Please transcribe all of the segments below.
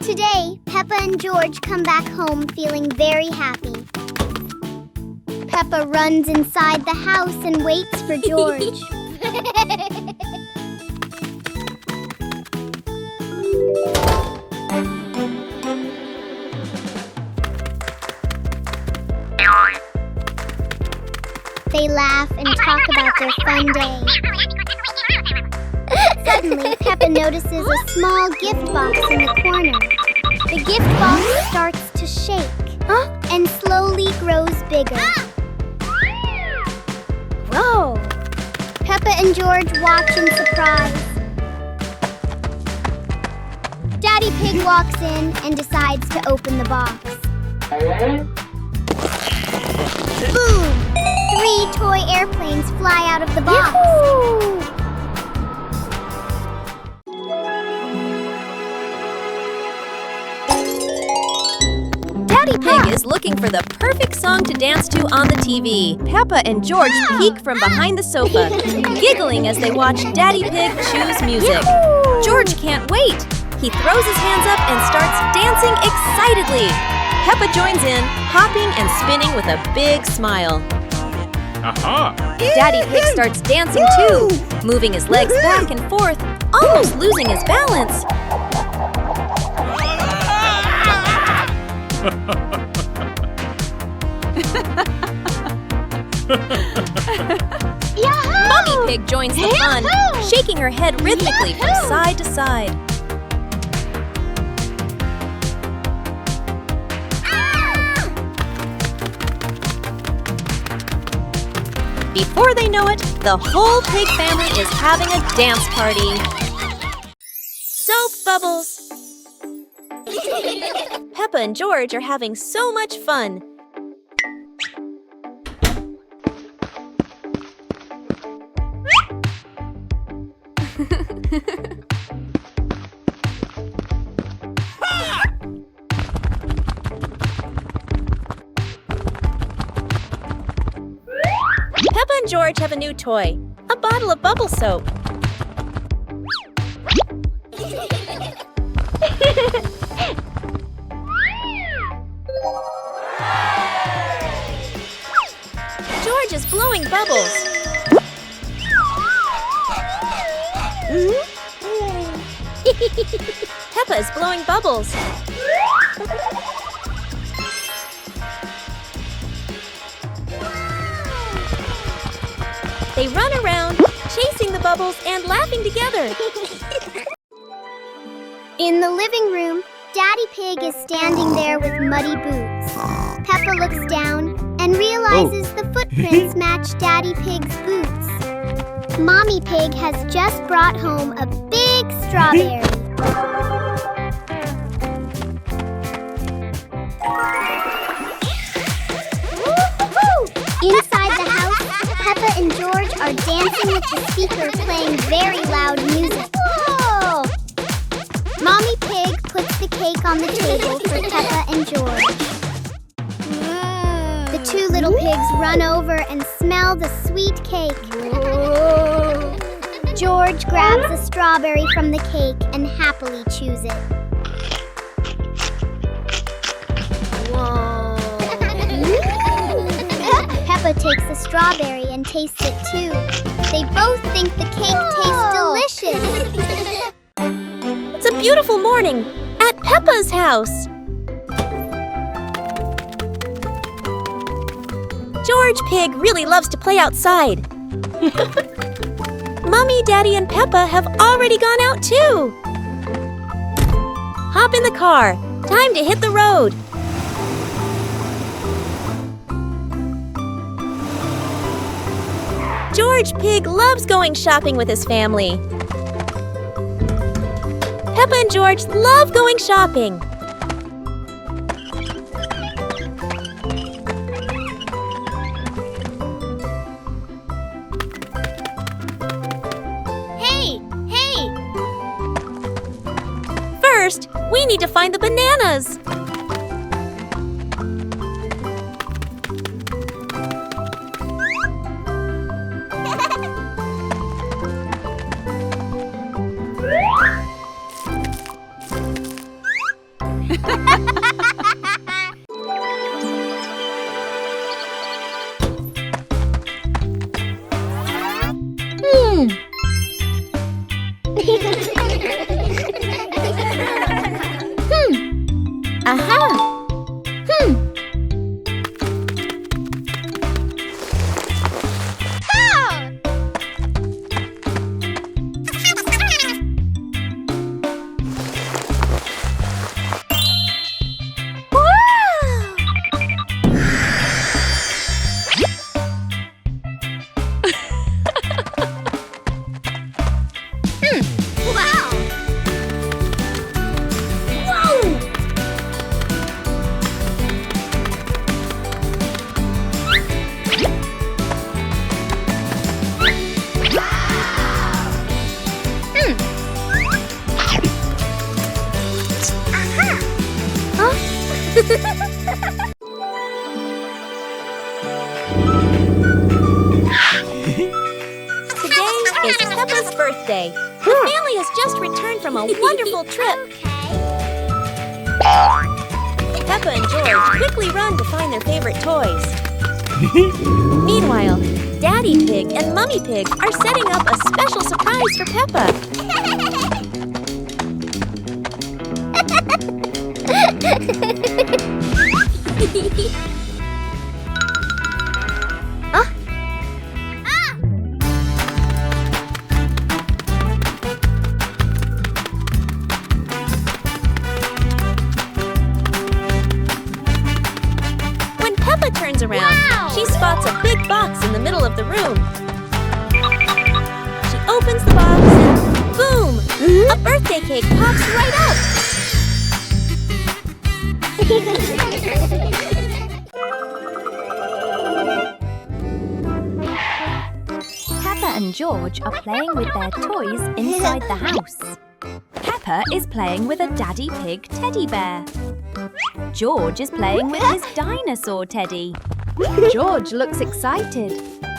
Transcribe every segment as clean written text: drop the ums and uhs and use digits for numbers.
Today, Peppa and George come back home feeling very happy. Peppa runs inside the house and waits for George. They laugh and talk about their fun day. Suddenly, Peppa notices a small gift box in the corner. The gift box starts to shake and slowly grows bigger. Whoa! Peppa and George watch in surprise. Daddy Pig walks in and decides to open the box. Boom! 3 toy airplanes fly out of the box. Yahoo! Daddy Pig is looking for the perfect song to dance to on the TV. Peppa and George peek from behind the sofa, giggling as they watch Daddy Pig choose music. George can't wait. He throws his hands up and starts dancing excitedly. Peppa joins in, hopping and spinning with a big smile. Aha! Daddy Pig starts dancing too, moving his legs back and forth, almost losing his balance. Mommy Pig joins the fun, shaking her head rhythmically from side to side. Before they know it, the whole pig family is having a dance party. Soap bubbles! Peppa and George are having so much fun. Peppa and George have a new toy, a bottle of bubble soap. George is blowing bubbles. Peppa is blowing bubbles. They run around, chasing the bubbles and laughing together. In the living room, Daddy Pig is standing there with muddy boots. Peppa looks down and realizes the footprints match Daddy Pig's boots. Mommy Pig has just brought home a big strawberry. Inside the house, Peppa and George are dancing with the speaker playing very loud music. Whoa! Mommy Pig puts the cake on the table for Peppa and George. The 2 little pigs run over and smell the sweet cake. George grabs a strawberry from the cake and happily chews it. Whoa! Peppa takes the strawberry and tastes it too. They both think the cake tastes delicious. It's a beautiful morning at Peppa's house. George Pig really loves to play outside. Mommy, Daddy, and Peppa have already gone out too. Hop in the car. Time to hit the road. George Pig loves going shopping with his family. Peppa and George love going shopping. Hey! First, we need to find the bananas. Aha! Today is Peppa's birthday. The family has just returned from a wonderful trip. Peppa and George quickly run to find their favorite toys. Meanwhile, Daddy Pig and Mummy Pig are setting up a special surprise for Peppa. When Peppa turns around, she spots a big box in the middle of the room. She opens the box and boom! A birthday cake pops right up! Peppa and George are playing with their toys inside the house. Peppa is playing with a Daddy Pig teddy bear. George is playing with his dinosaur teddy. George looks excited.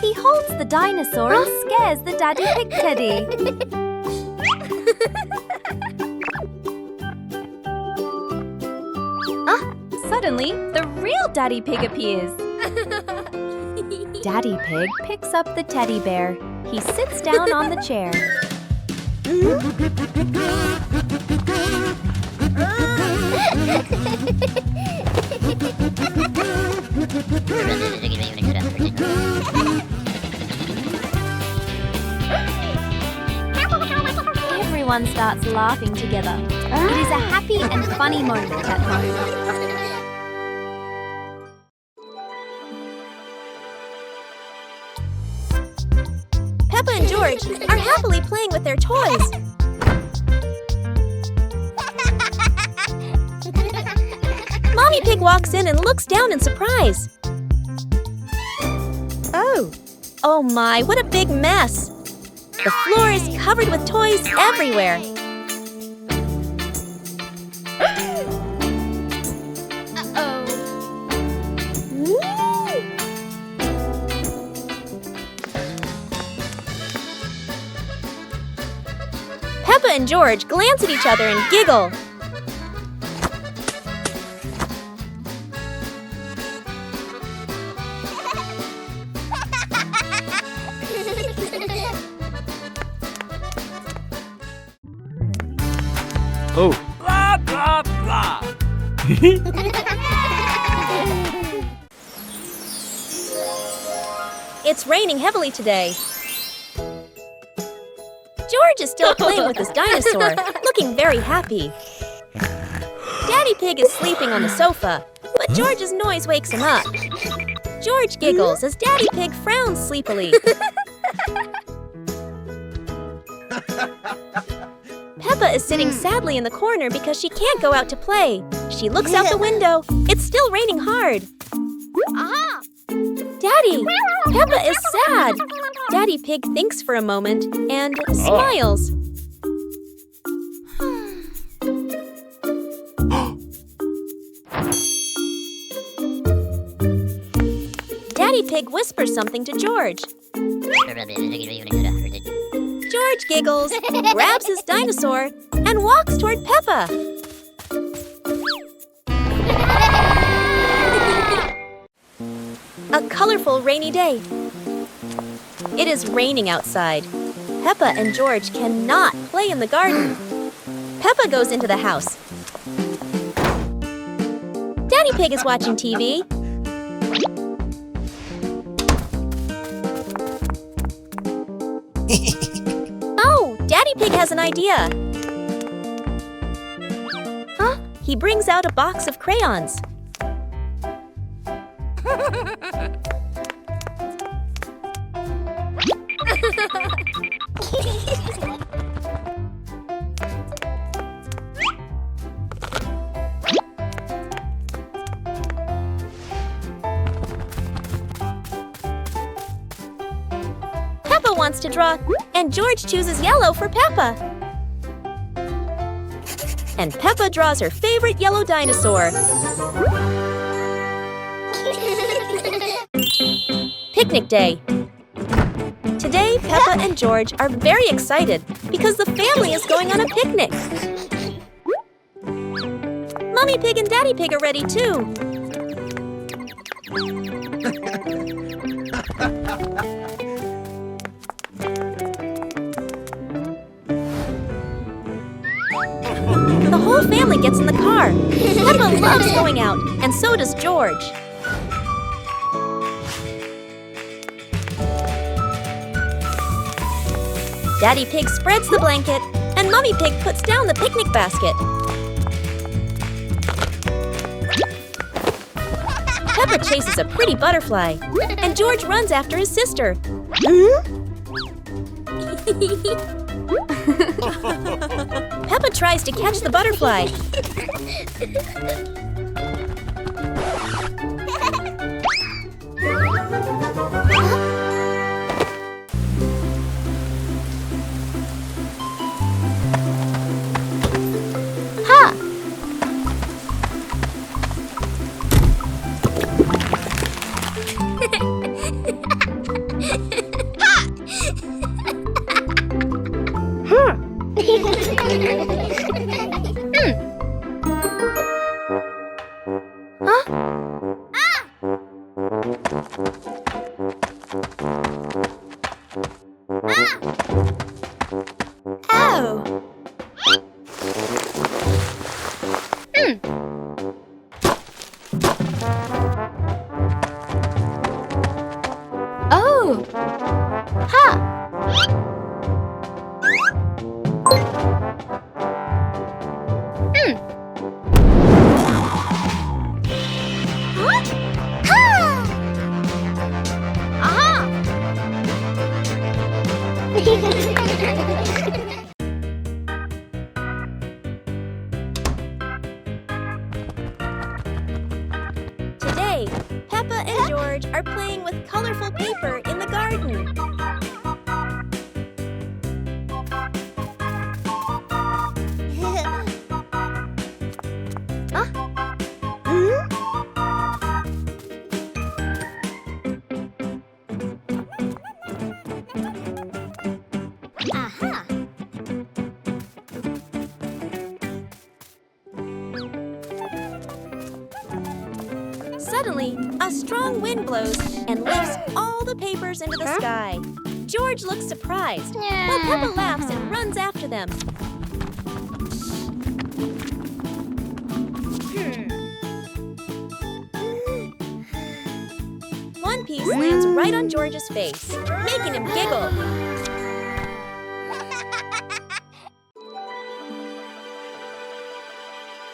He holds the dinosaur and scares the Daddy Pig teddy. Suddenly, the real Daddy Pig appears. Daddy Pig picks up the teddy bear. He sits down on the chair. Everyone starts laughing together. It is a happy and funny moment at home. Peppa and George are happily playing with their toys. Mommy Pig walks in and looks down in surprise. Oh my, what a big mess! The floor is covered with toys everywhere. Peppa and George glance at each other and giggle. Oh. Blah, blah, blah. It's raining heavily today. George is still playing with his dinosaur, looking very happy. Daddy Pig is sleeping on the sofa, but George's noise wakes him up. George giggles as Daddy Pig frowns sleepily. Peppa is sitting sadly in the corner because she can't go out to play. She looks out the window. It's still raining hard. Daddy, Peppa is sad. Daddy Pig thinks for a moment and smiles. Daddy Pig whispers something to George. George giggles, grabs his dinosaur, and walks toward Peppa. A colorful rainy day. It is raining outside. Peppa and George cannot play in the garden. Peppa goes into the house. Daddy Pig is watching TV. Oh, Daddy Pig has an idea. Huh? He brings out a box of crayons. Peppa wants to draw, and George chooses yellow for Peppa. And Peppa draws her favorite yellow dinosaur. Picnic day. Today, Peppa and George are very excited because the family is going on a picnic. Mummy Pig and Daddy Pig are ready too. The whole family gets in the car. Peppa loves going out, and so does George. Daddy Pig spreads the blanket, and Mummy Pig puts down the picnic basket. Peppa chases a pretty butterfly, and George runs after his sister. Peppa tries to catch the butterfly. Today, Peppa and George are playing with colorful paper in the garden. Suddenly, a strong wind blows and lifts all the papers into the sky. George looks surprised, while Peppa laughs and runs after them. One piece lands right on George's face, making him giggle.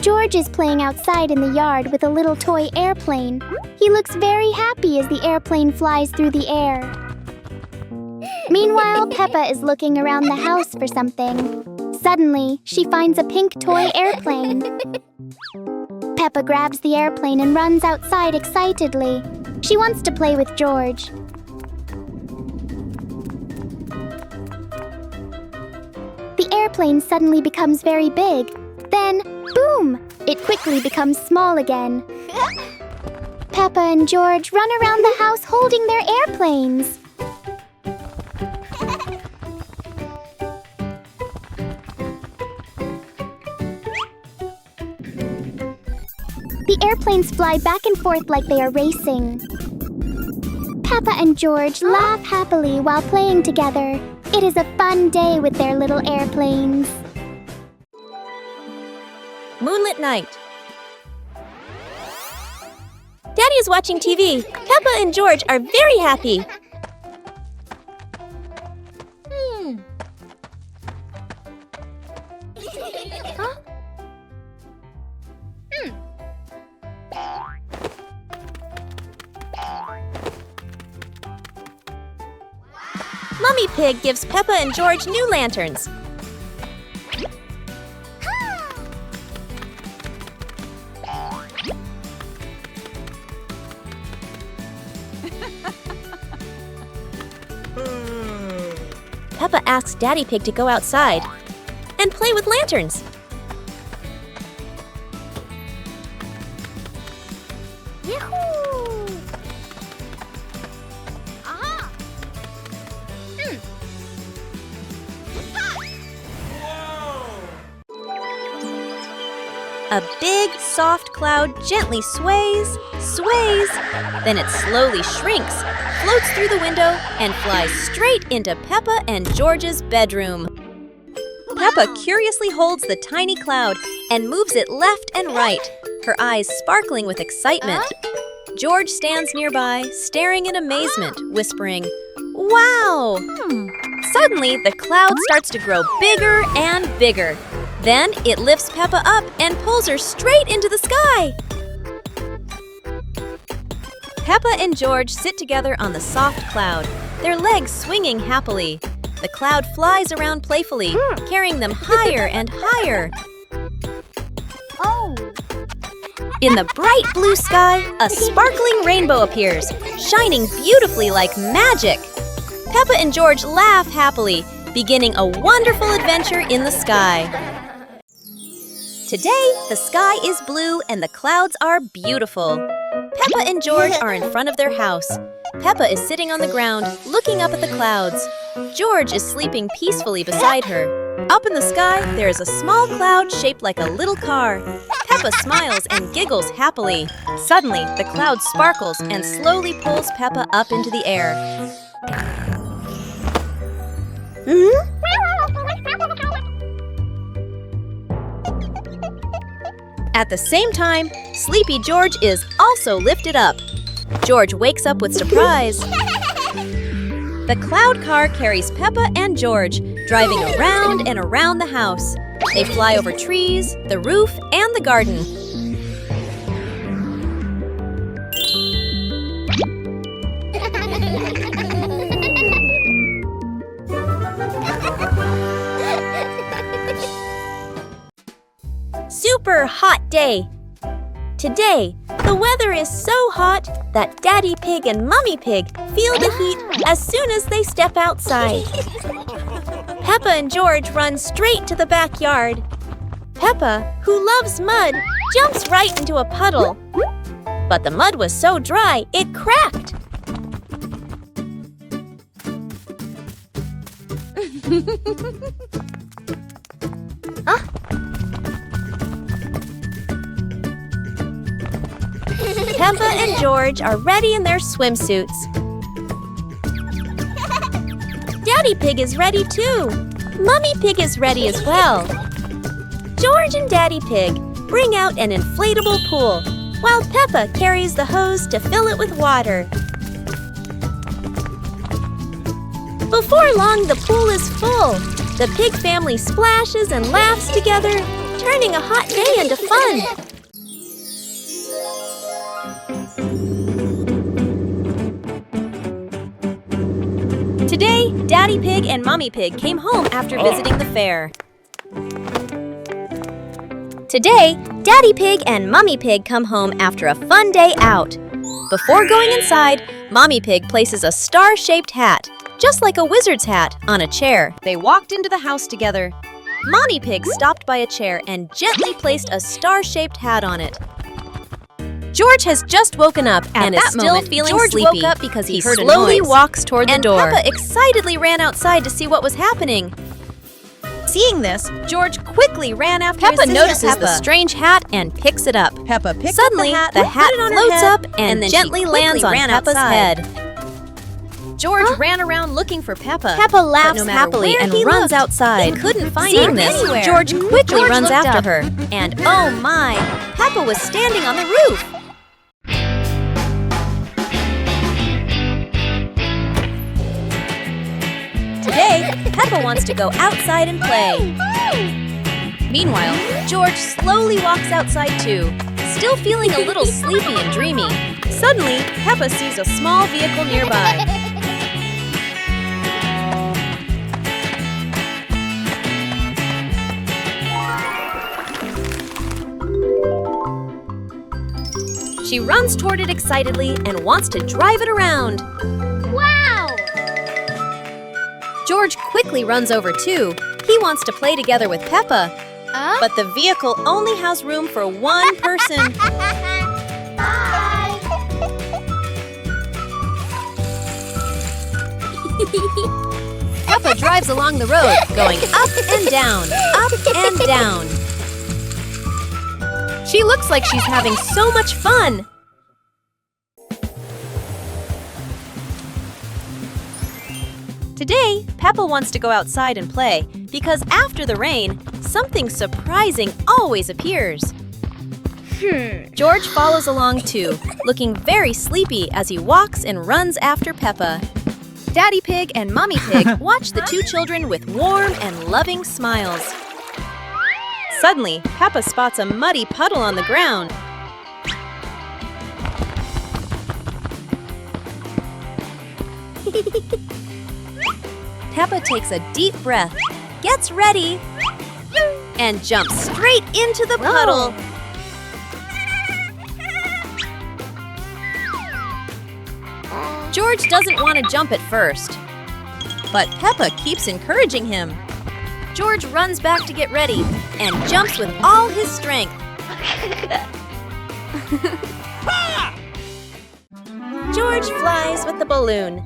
George is playing outside in the yard with a little toy airplane. He looks very happy as the airplane flies through the air. Meanwhile, Peppa is looking around the house for something. Suddenly, she finds a pink toy airplane. Peppa grabs the airplane and runs outside excitedly. She wants to play with George. The airplane suddenly becomes very big. Then, boom! It quickly becomes small again. Peppa and George run around the house holding their airplanes. The airplanes fly back and forth like they are racing. Peppa and George laugh happily while playing together. It is a fun day with their little airplanes. Moonlit night. Daddy is watching TV. Peppa and George are very happy. Mummy Pig gives Peppa and George new lanterns. Peppa asks Daddy Pig to go outside and play with lanterns. Yahoo! Aha! A big, soft cloud gently sways, then it slowly shrinks, floats through the window, and flies straight into Peppa and George's bedroom. Peppa curiously holds the tiny cloud and moves it left and right, her eyes sparkling with excitement. George stands nearby, staring in amazement, whispering, "Wow!" Suddenly, the cloud starts to grow bigger and bigger. Then it lifts Peppa up and pulls her straight into the sky. Peppa and George sit together on the soft cloud, their legs swinging happily. The cloud flies around playfully, carrying them higher and higher. Oh! In the bright blue sky, a sparkling rainbow appears, shining beautifully like magic. Peppa and George laugh happily, beginning a wonderful adventure in the sky. Today, the sky is blue and the clouds are beautiful. Peppa and George are in front of their house. Peppa is sitting on the ground, looking up at the clouds. George is sleeping peacefully beside her. Up in the sky, there is a small cloud shaped like a little car. Peppa smiles and giggles happily. Suddenly, the cloud sparkles and slowly pulls Peppa up into the air. At the same time, Sleepy George is also lifted up. George wakes up with surprise. The cloud car carries Peppa and George, driving around and around the house. They fly over trees, the roof, and the garden. Super hot day. Today, the weather is so hot that Daddy Pig and Mummy Pig feel the heat as soon as they step outside. Peppa and George run straight to the backyard. Peppa, who loves mud, jumps right into a puddle. But the mud was so dry, it cracked. Peppa and George are ready in their swimsuits. Daddy Pig is ready too. Mummy Pig is ready as well. George and Daddy Pig bring out an inflatable pool, while Peppa carries the hose to fill it with water. Before long, the pool is full. The pig family splashes and laughs together, turning a hot day into fun. Today, Daddy Pig and Mummy Pig came home after visiting the fair. Today, Daddy Pig and Mummy Pig come home after a fun day out. Before going inside, Mummy Pig places a star-shaped hat, just like a wizard's hat, on a chair. They walked into the house together. Mummy Pig stopped by a chair and gently placed a star-shaped hat on it. George has just woken up and is still feeling sleepy. George woke up because he heard slowly a noise. Walks toward the door. And Peppa excitedly ran outside to see what was happening. Seeing this, George quickly ran after Peppa. Notices the strange hat and picks it up. Peppa picks Suddenly, up the hat floats up and then gently lands on Peppa's head. George ran around looking for Peppa. Peppa laughs no matter happily where and he runs looked, outside. He couldn't find Seeing her this, anywhere. George quickly runs looked after up, her. And oh my, Peppa was standing on the roof. Today, Peppa wants to go outside and play. Meanwhile, George slowly walks outside too, still feeling a little sleepy and dreamy. Suddenly, Peppa sees a small vehicle nearby. She runs toward it excitedly and wants to drive it around. Wow! George quickly runs over too. He wants to play together with Peppa. But the vehicle only has room for one person. Bye! Peppa drives along the road, going up and down, up and down. She looks like she's having so much fun. Today, Peppa wants to go outside and play because after the rain, something surprising always appears. George follows along too, looking very sleepy as he walks and runs after Peppa. Daddy Pig and Mommy Pig watch the two children with warm and loving smiles. Suddenly, Peppa spots a muddy puddle on the ground. Peppa takes a deep breath, gets ready, and jumps straight into the puddle. George doesn't want to jump at first, but Peppa keeps encouraging him. George runs back to get ready and jumps with all his strength. George flies with the balloon.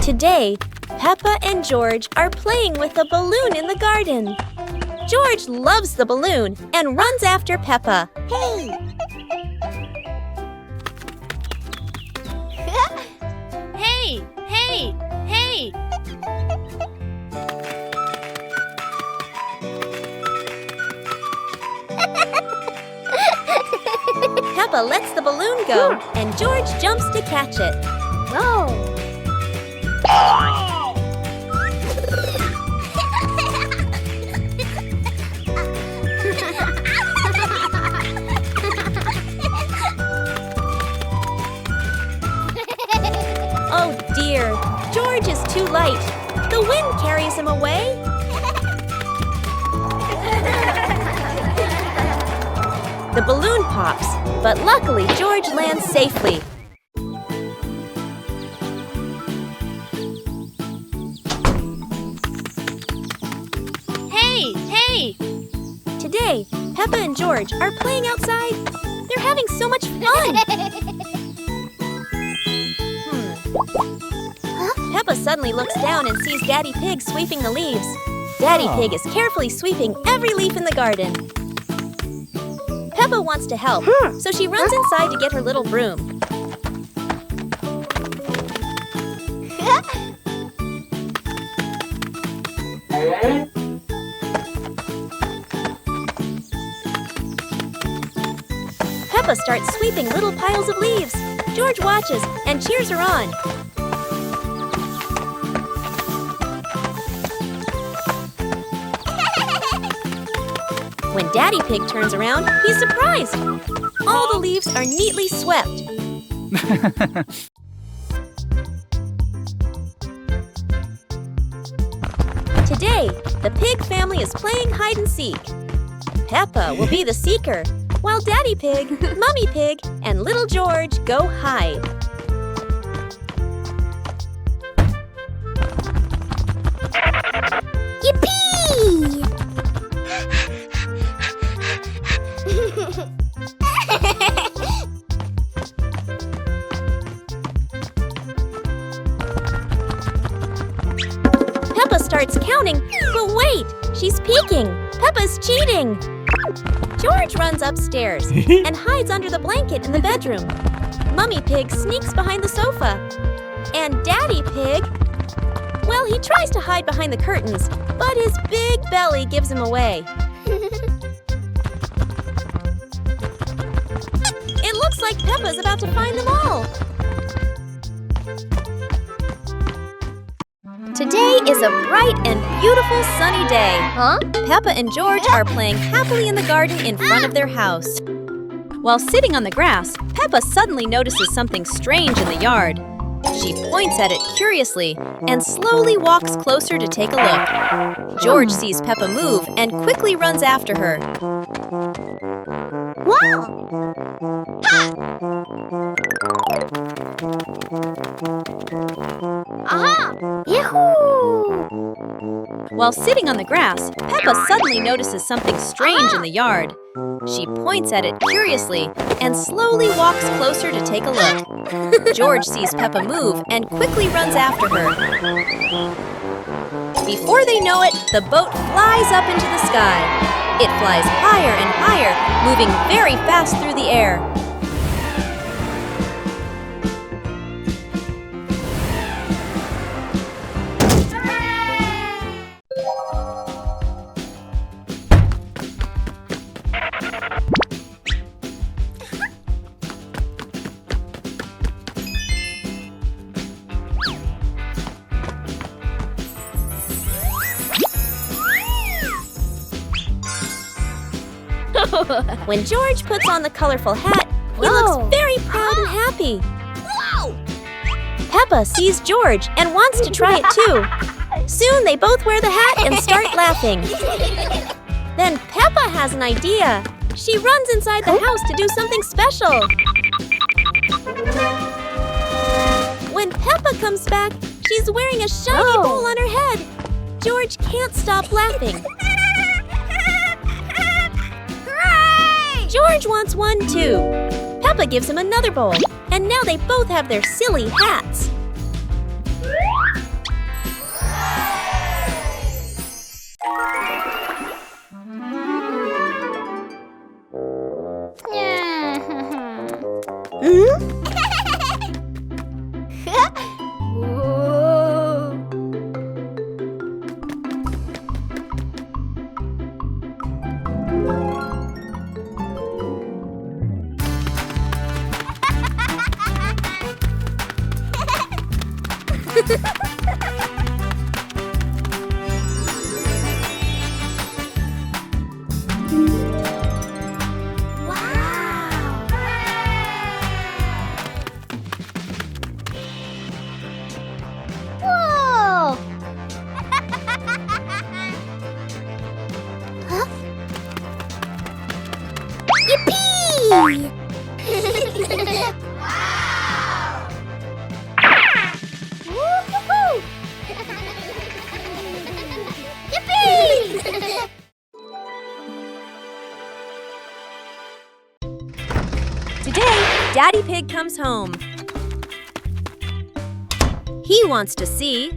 Today, Peppa and George are playing with a balloon in the garden. George loves the balloon and runs after Peppa. Hey! Hey, hey, hey! Peppa lets the balloon go, and George jumps to catch it. Whoa! Oh dear, George is too light. The wind carries him away. The balloon pops, but luckily George lands safely. Hey, hey! Today, Peppa and George are playing outside. They're having so much fun. Peppa suddenly looks down and sees Daddy Pig sweeping the leaves. Daddy Pig is carefully sweeping every leaf in the garden. Peppa wants to help, so she runs inside to get her little broom. Peppa starts sweeping little piles of leaves. George watches and cheers her on. When Daddy Pig turns around, he's surprised. All the leaves are neatly swept. Today, the Pig family is playing hide and seek. Peppa will be the seeker, while Daddy Pig, Mummy Pig, and Little George go hide. Yippee! Peppa starts counting, but wait, she's peeking. Peppa's cheating. George runs upstairs and hides under the blanket in the bedroom. Mummy Pig sneaks behind the sofa. And Daddy Pig, well, he tries to hide behind the curtains, but his big belly gives him away. It looks like Peppa's about to find them all. Today is a bright and beautiful sunny day. Huh? Peppa and George are playing happily in the garden in front of their house. While sitting on the grass, Peppa suddenly notices something strange in the yard. She points at it curiously and slowly walks closer to take a look. George sees Peppa move and quickly runs after her. Wow! Aha! Yahoo! While sitting on the grass, Peppa suddenly notices something strange in the yard. She points at it curiously and slowly walks closer to take a look. George sees Peppa move and quickly runs after her. Before they know it, the boat flies up into the sky. It flies higher and higher, moving very fast through the air. When George puts on the colorful hat, he looks very proud and happy. Peppa sees George and wants to try it too. Soon they both wear the hat and start laughing. Then Peppa has an idea. She runs inside the house to do something special. When Peppa comes back, she's wearing a shiny bowl on her head. George can't stop laughing. George wants one too. Peppa gives him another bowl, and now they both have their silly hats. Whoa! Huh? Yippee! Woo-hoo-hoo! Yippee! Today, Daddy Pig comes home. He wants to see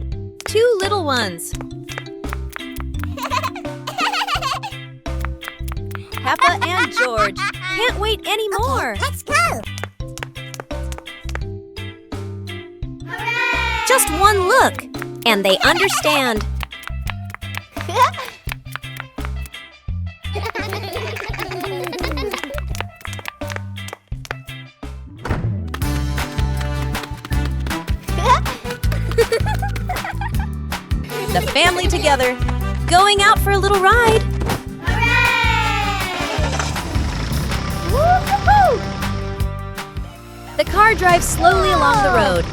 two little ones. Peppa and George can't wait anymore. Let's go! Just one look, and they understand. The family together, going out for a little ride. Woo-hoo-hoo! The car drives slowly along the road.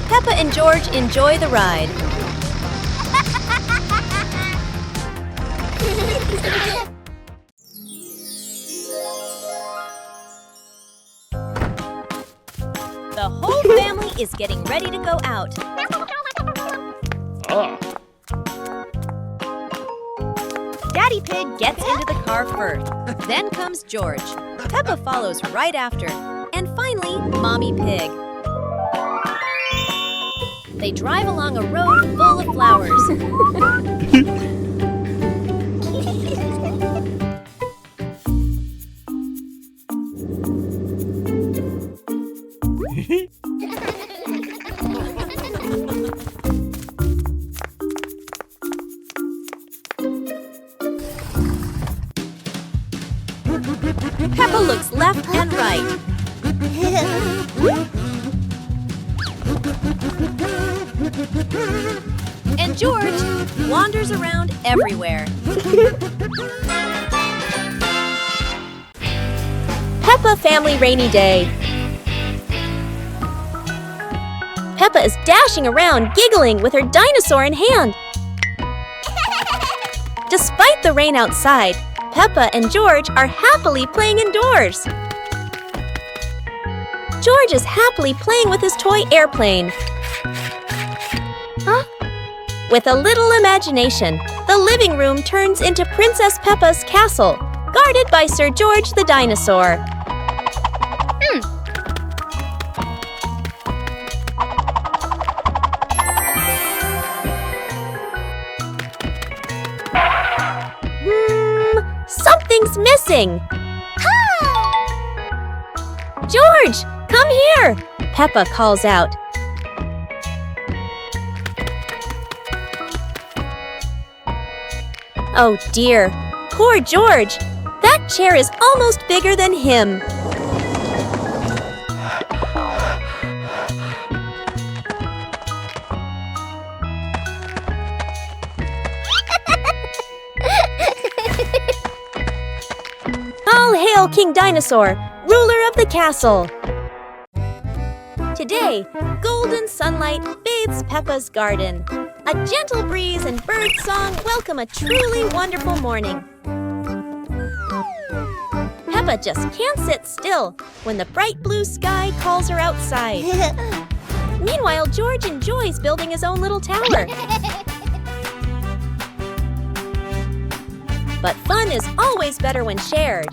Peppa and George enjoy the ride. The whole family is getting ready to go out. Daddy Pig gets into the car first. Then comes George. Peppa follows right after. And finally, Mommy Pig. They drive along a road full of flowers. Peppa looks left and right. And George wanders around everywhere. Peppa Family Rainy Day. Peppa is dashing around, giggling with her dinosaur in hand. Despite the rain outside, Peppa and George are happily playing indoors. George is happily playing with his toy airplane. With a little imagination, the living room turns into Princess Peppa's castle, guarded by Sir George the dinosaur. Something's missing. George, come here! Peppa calls out. Oh dear, poor George. That chair is almost bigger than him. All hail King Dinosaur, ruler of the castle. Today, golden sunlight bathes Peppa's garden. A gentle breeze and bird song welcome a truly wonderful morning. Peppa just can't sit still when the bright blue sky calls her outside. Meanwhile, George enjoys building his own little tower. But fun is always better when shared.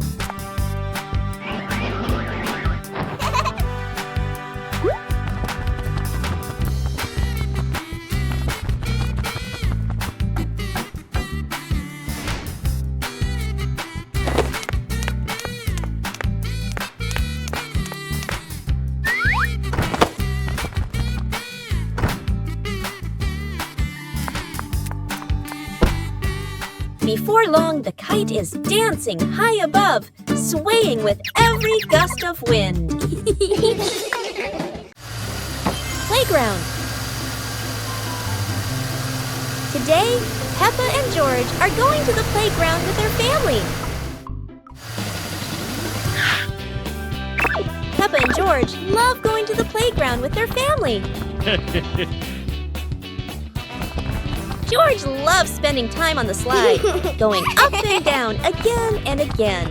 Before long, the kite is dancing high above, swaying with every gust of wind. Playground. Today, Peppa and George are going to the playground with their family. Peppa and George love going to the playground with their family. George loves spending time on the slide, going up and down again and again.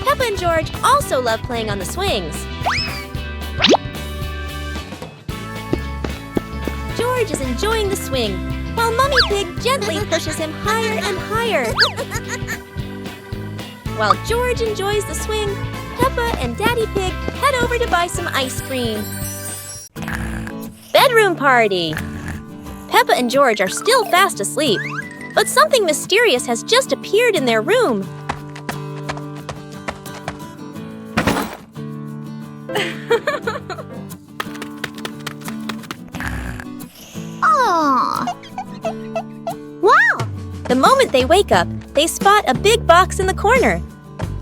Peppa and George also love playing on the swings. George is enjoying the swing, while Mummy Pig gently pushes him higher and higher. While George enjoys the swing, Peppa and Daddy Pig head over to buy some ice cream. Bedroom party! Peppa and George are still fast asleep, but something mysterious has just appeared in their room. Wow! The moment they wake up, they spot a big box in the corner,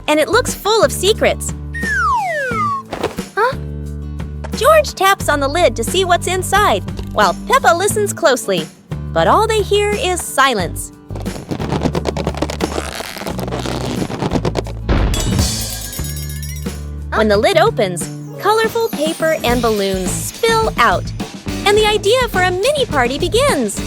and it looks full of secrets. George taps on the lid to see what's inside, while Peppa listens closely, but all they hear is silence. When the lid opens, colorful paper and balloons spill out, and the idea for a mini party begins.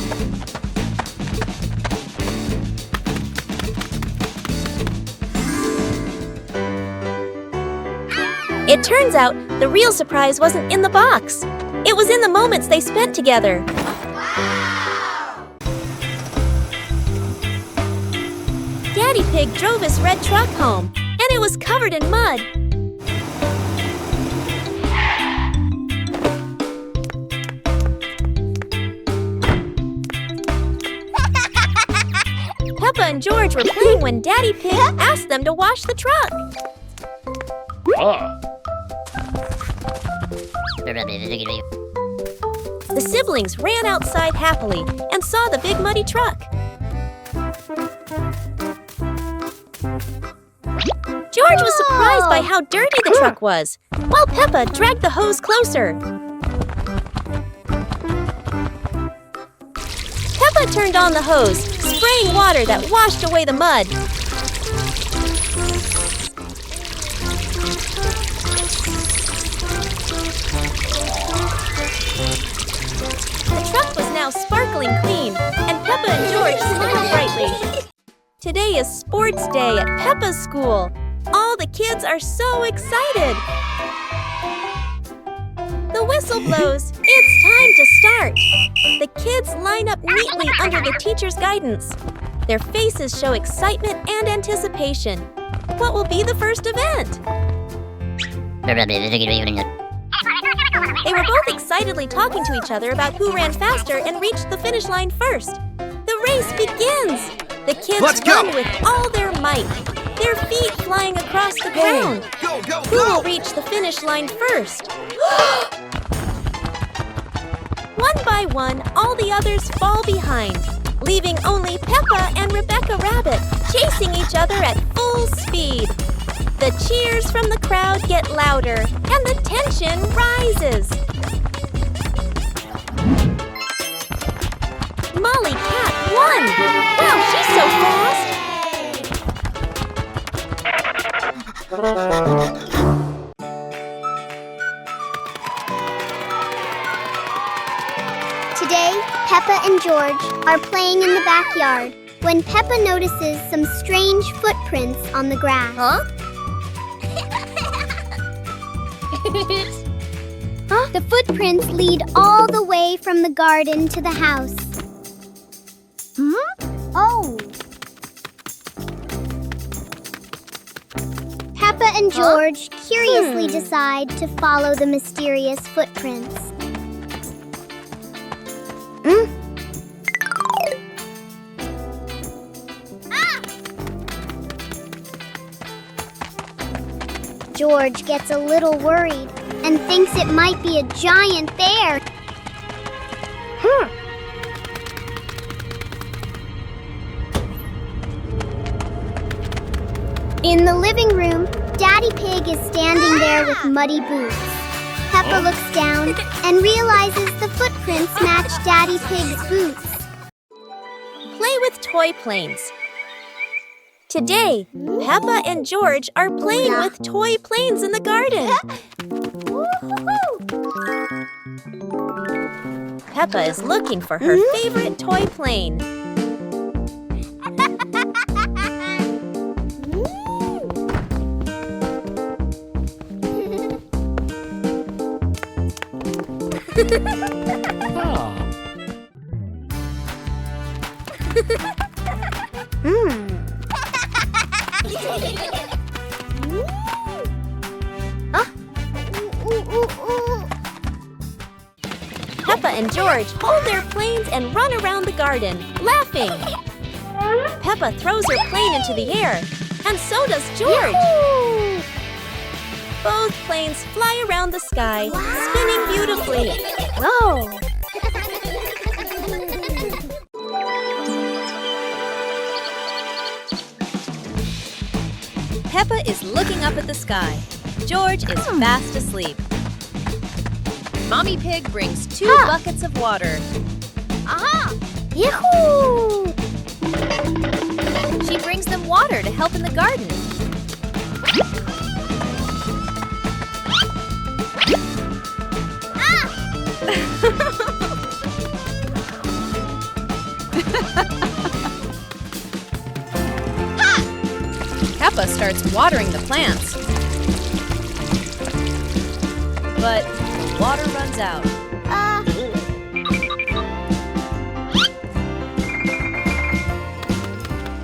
It turns out the real surprise wasn't in the box. It was in the moments they spent together. Wow! Daddy Pig drove his red truck home, and it was covered in mud. Peppa and George were playing when Daddy Pig asked them to wash the truck. The siblings ran outside happily and saw the big muddy truck. George was surprised by how dirty the truck was, while Peppa dragged the hose closer. Peppa turned on the hose, spraying water that washed away the mud. The truck was now sparkling clean, and Peppa and George smiled brightly. Today is sports day at Peppa's school. All the kids are so excited. The whistle blows. It's time to start. The kids line up neatly under the teacher's guidance. Their faces show excitement and anticipation. What will be the first event? They were both excitedly talking to each other about who ran faster and reached the finish line first. The race begins! The kids run with all their might, their feet flying across the ground. Who will reach the finish line first? One by one, all the others fall behind, leaving only Peppa and Rebecca Rabbit chasing each other at full speed. The cheers from the crowd get louder, and the tension rises. Molly Cat won! Wow, she's so fast! Today, Peppa and George are playing in the backyard when Peppa notices some strange footprints on the grass. Huh? The footprints lead all the way from the garden to the house. Oh! Peppa and George curiously decide to follow the mysterious footprints. George gets a little worried and thinks it might be a giant bear. In the living room, Daddy Pig is standing there with muddy boots. Peppa looks down and realizes the footprints match Daddy Pig's boots. Play with toy planes. Today, Peppa and George are playing with toy planes in the garden. Peppa is looking for her favorite toy plane. Peppa and George hold their planes and run around the garden, laughing. Peppa throws her plane into the air, and so does George. Yahoo! Both planes fly around the sky, spinning beautifully. Whoa! Peppa is looking up at the sky. George is fast asleep. Mommy Pig brings 2 buckets of water. Aha! Yahoo! She brings them water to help in the garden. Peppa starts watering the plants. But the water runs out.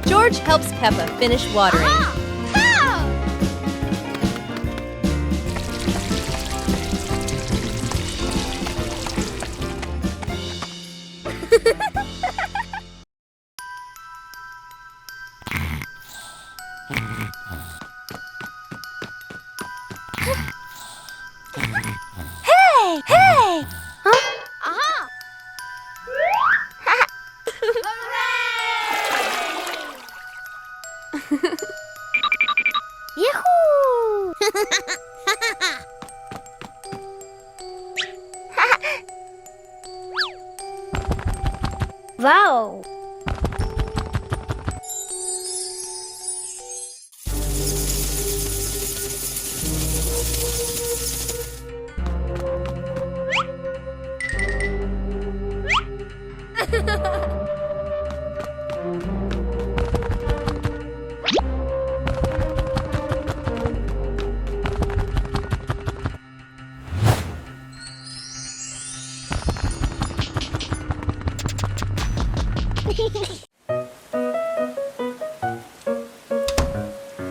George helps Peppa finish watering. Yahoo! Wow!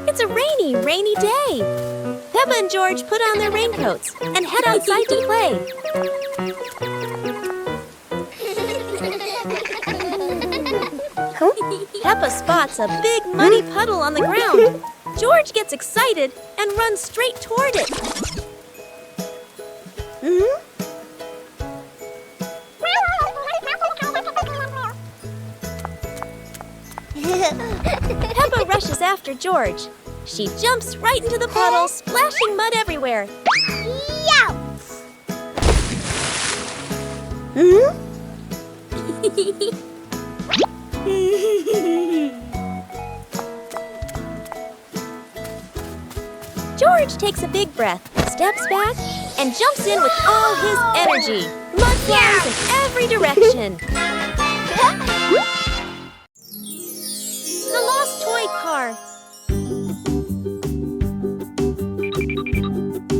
It's a rainy day. Peppa and George put on their raincoats and head outside to play. Peppa spots a big muddy puddle on the ground. George gets excited and runs straight toward it. Peppa rushes after George. She jumps right into the puddle, splashing mud everywhere. George takes a big breath, steps back, and jumps in with all his energy. Mud flies in every direction. The lost toy car.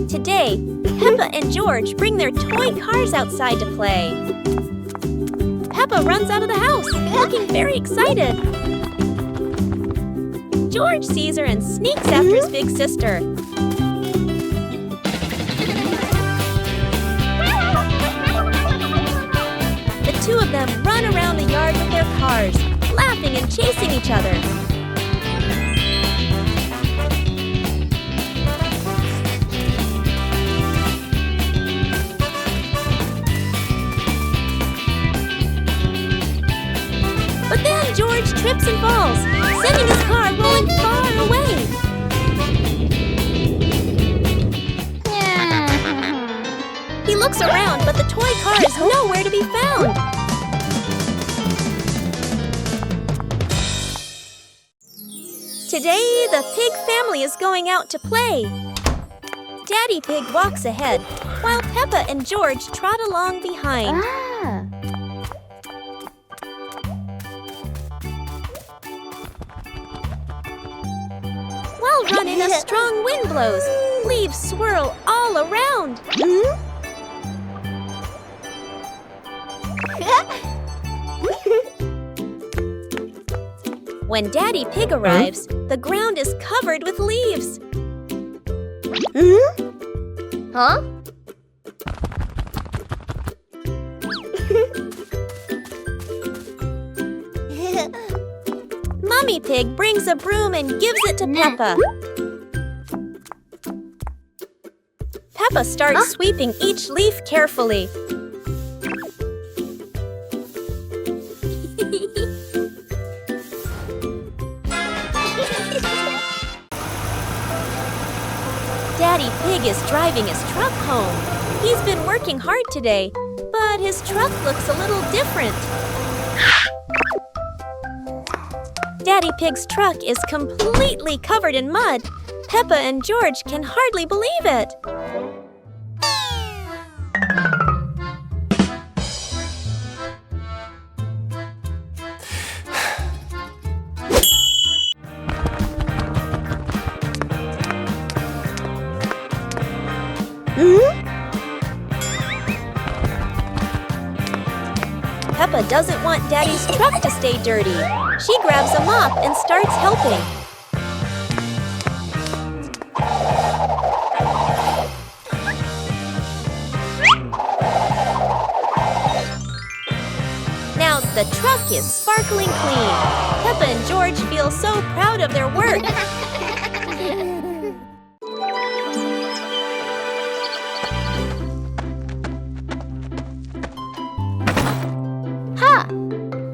Today, Peppa and George bring their toy cars outside to play. Peppa runs out of the house, looking very excited. George sees her and sneaks after his big sister. The two of them run around the yard with their cars, laughing and chasing each other. But then George trips and falls, sending his car rolling far away. He looks around, but the toy car is nowhere to be found. Today, the pig family is going out to play. Daddy Pig walks ahead, while Peppa and George trot along behind. While running, a strong wind blows. Leaves swirl all around. When Daddy Pig arrives, the ground is covered with leaves. Huh? Mummy Pig brings a broom and gives it to Peppa. Peppa starts sweeping each leaf carefully. Daddy Pig is driving his truck home. He's been working hard today, but his truck looks a little different. Daddy Pig's truck is completely covered in mud. Peppa and George can hardly believe it. Peppa doesn't want Daddy's truck to stay dirty. She grabs a mop and starts helping. Now the truck is sparkling clean. Peppa and George feel so proud of their work.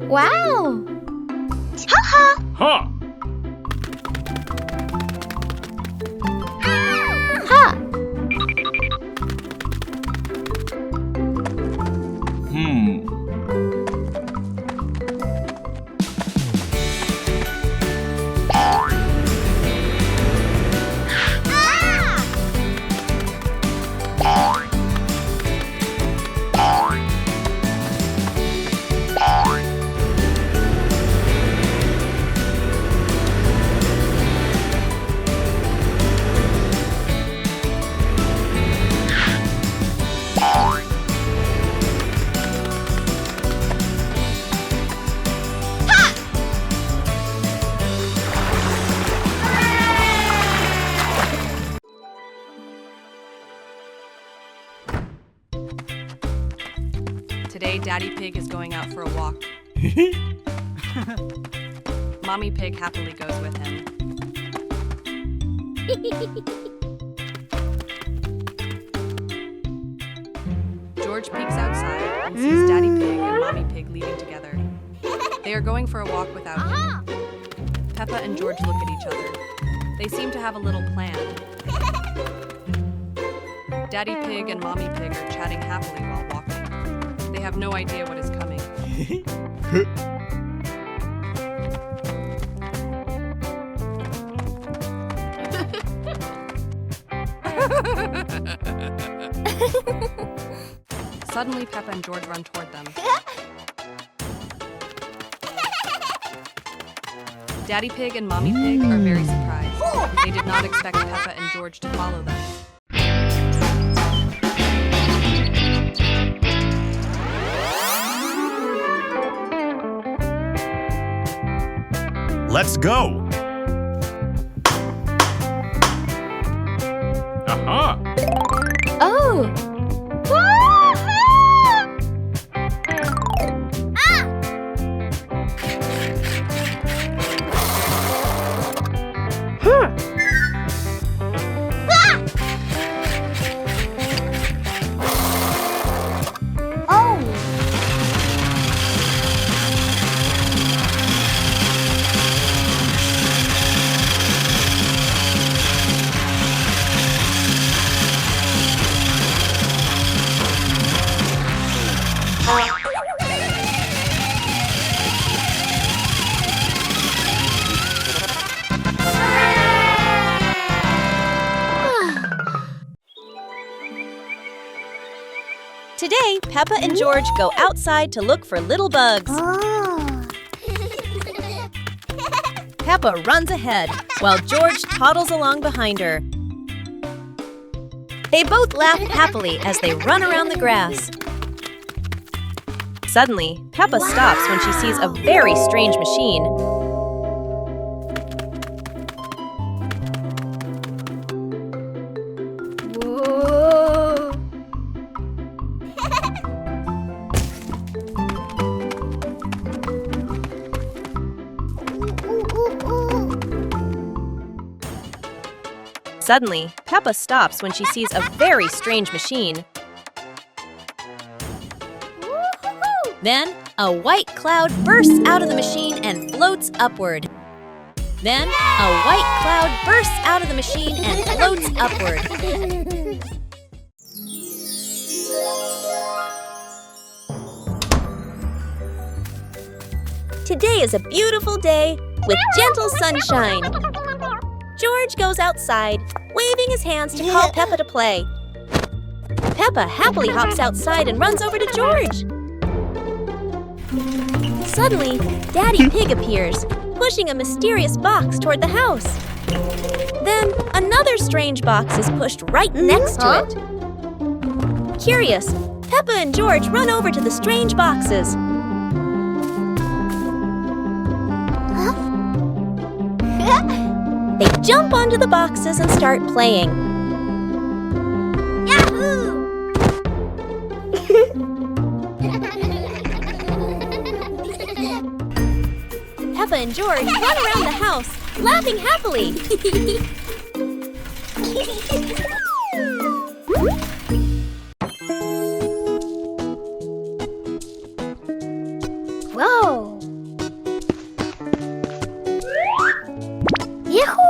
Wow! Ha-ha! Ha! Today, Daddy Pig is going out for a walk. Mommy Pig happily goes with him. George peeks outside and sees Daddy Pig and Mommy Pig leaving together. They are going for a walk without him. Peppa and George look at each other. They seem to have a little plan. Daddy Pig and Mommy Pig are chatting happily while walking. They have no idea what is coming. Suddenly, Peppa and George run toward them. Daddy Pig and Mommy Pig are very surprised. They did not expect Peppa and George to follow them. Let's go! Aha! Oh! Today, Peppa and George go outside to look for little bugs. Oh. Peppa runs ahead, while George toddles along behind her. They both laugh happily as they run around the grass. Suddenly, Peppa stops when she sees a very strange machine. Whoa. Suddenly, Peppa stops when she sees a very strange machine. Then, a white cloud bursts out of the machine and floats upward. Then, a white cloud bursts out of the machine and floats upward. Today is a beautiful day with gentle sunshine. George goes outside, waving his hands to call Peppa to play. Peppa happily hops outside and runs over to George. Suddenly, Daddy Pig appears, pushing a mysterious box toward the house. Then, another strange box is pushed right next to it. Curious, Peppa and George run over to the strange boxes. They jump onto the boxes and start playing. Yahoo! Peppa and George run around the house, laughing happily. Whoa! Yahoo!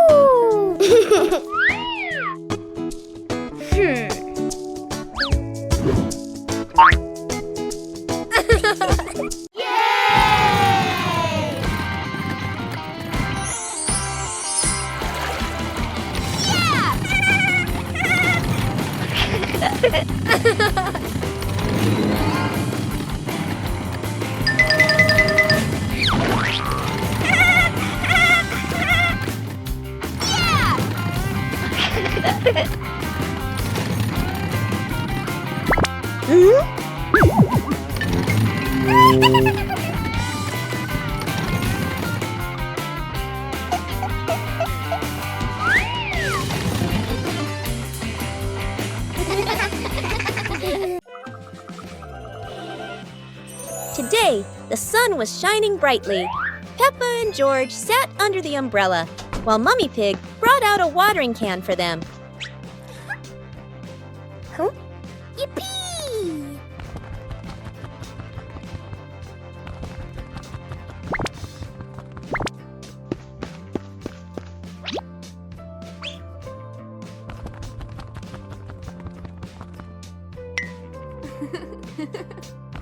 day. The sun was shining brightly. Peppa and George sat under the umbrella, while Mummy Pig brought out a watering can for them. Huh? Yippee!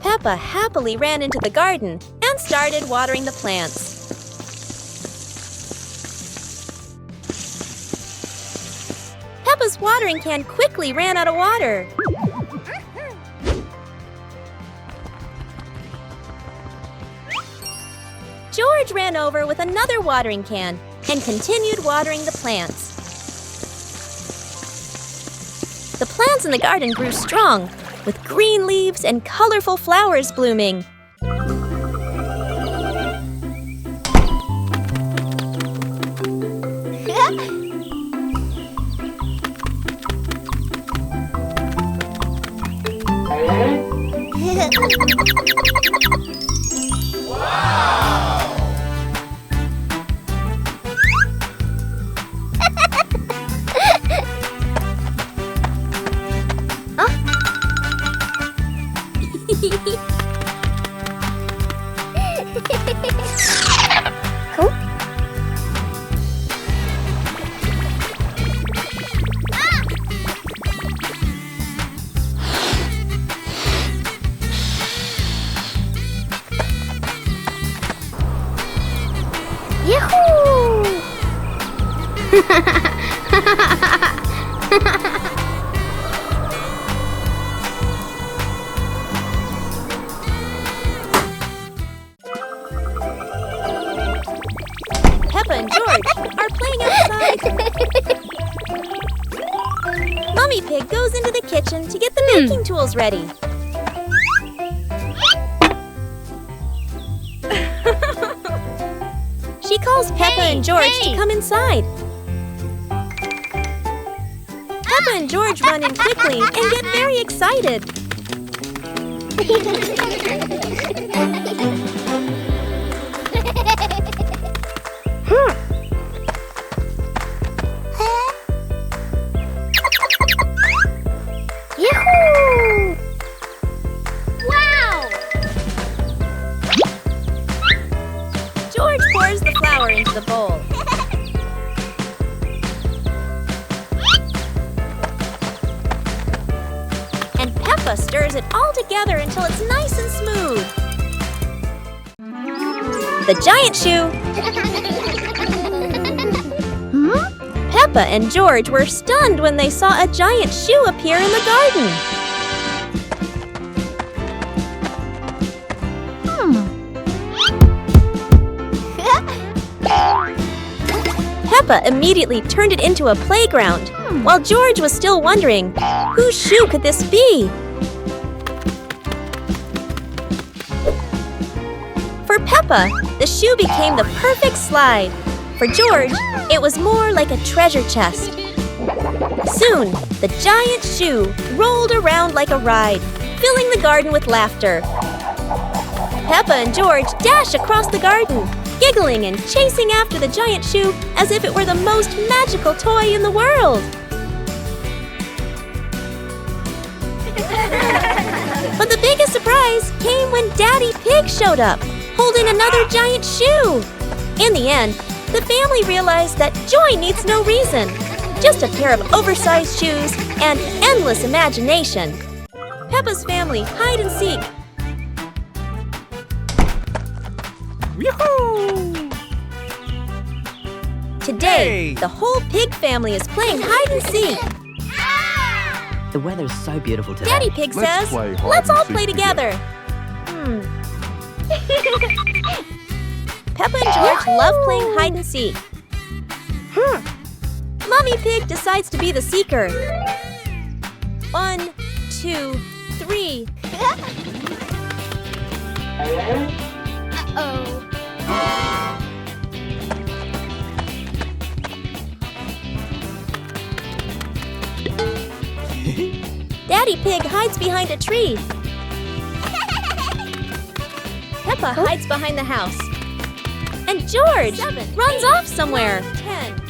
Peppa happily ran into the garden and started watering the plants. Peppa's watering can quickly ran out of water. George ran over with another watering can and continued watering the plants. The plants in the garden grew strong, with green leaves and colorful flowers blooming. Peppa and George are playing outside. Mummy Pig goes into the kitchen to get the baking tools ready. She calls Peppa and George to come inside. Peppa and George run in quickly and get very excited. Yahoo! Wow! George pours the flour into the bowl. And Peppa stirs it all together until it's nice and smooth. The giant shoe! Peppa and George were stunned when they saw a giant shoe appear in the garden. Peppa immediately turned it into a playground, while George was still wondering, whose shoe could this be? For Peppa, the shoe became the perfect slide. For George, it was more like a treasure chest. Soon, the giant shoe rolled around like a ride, filling the garden with laughter. Peppa and George dash across the garden, giggling and chasing after the giant shoe as if it were the most magical toy in the world. But the biggest surprise came when Daddy Pig showed up, holding another giant shoe. In the end, the family realized that joy needs no reason, just a pair of oversized shoes and endless imagination. Peppa's family hide and seek. Yoo-hoo! Today, Hey! the whole pig family is playing hide and seek. The weather's so beautiful today. Daddy Pig Let's says, play hide let's and all seek play together. Peppa and George love playing hide and seek. Mummy Pig decides to be the seeker. 1, 2, 3. Uh-oh. Daddy Pig hides behind a tree. Peppa hides behind the house. And George runs off somewhere. 10.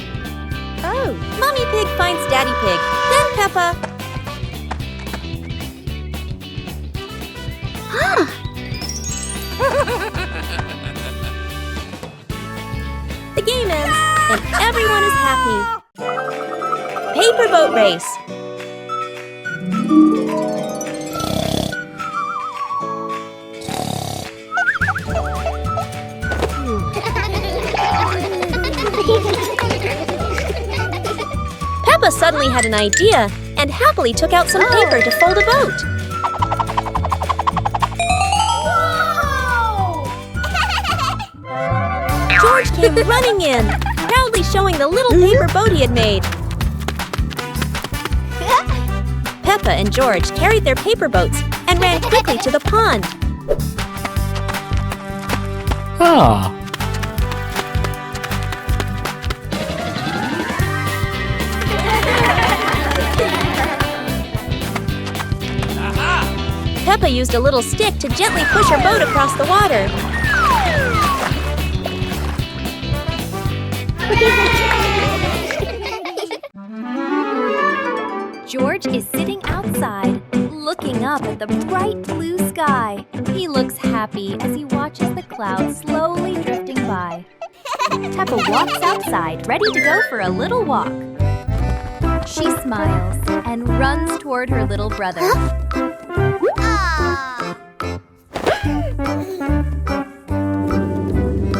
Oh. Mommy Pig finds Daddy Pig. Then Peppa. The game ends, and everyone is happy. Paper boat race. Peppa suddenly had an idea and happily took out some paper to fold a boat. George came running in, proudly showing the little paper boat he had made. Peppa and George carried their paper boats and ran quickly to the pond. Ah. Peppa used a little stick to gently push her boat across the water. George is sitting outside, looking up at the bright blue sky. He looks happy as he watches the clouds slowly drifting by. Peppa walks outside, ready to go for a little walk. She smiles and runs toward her little brother.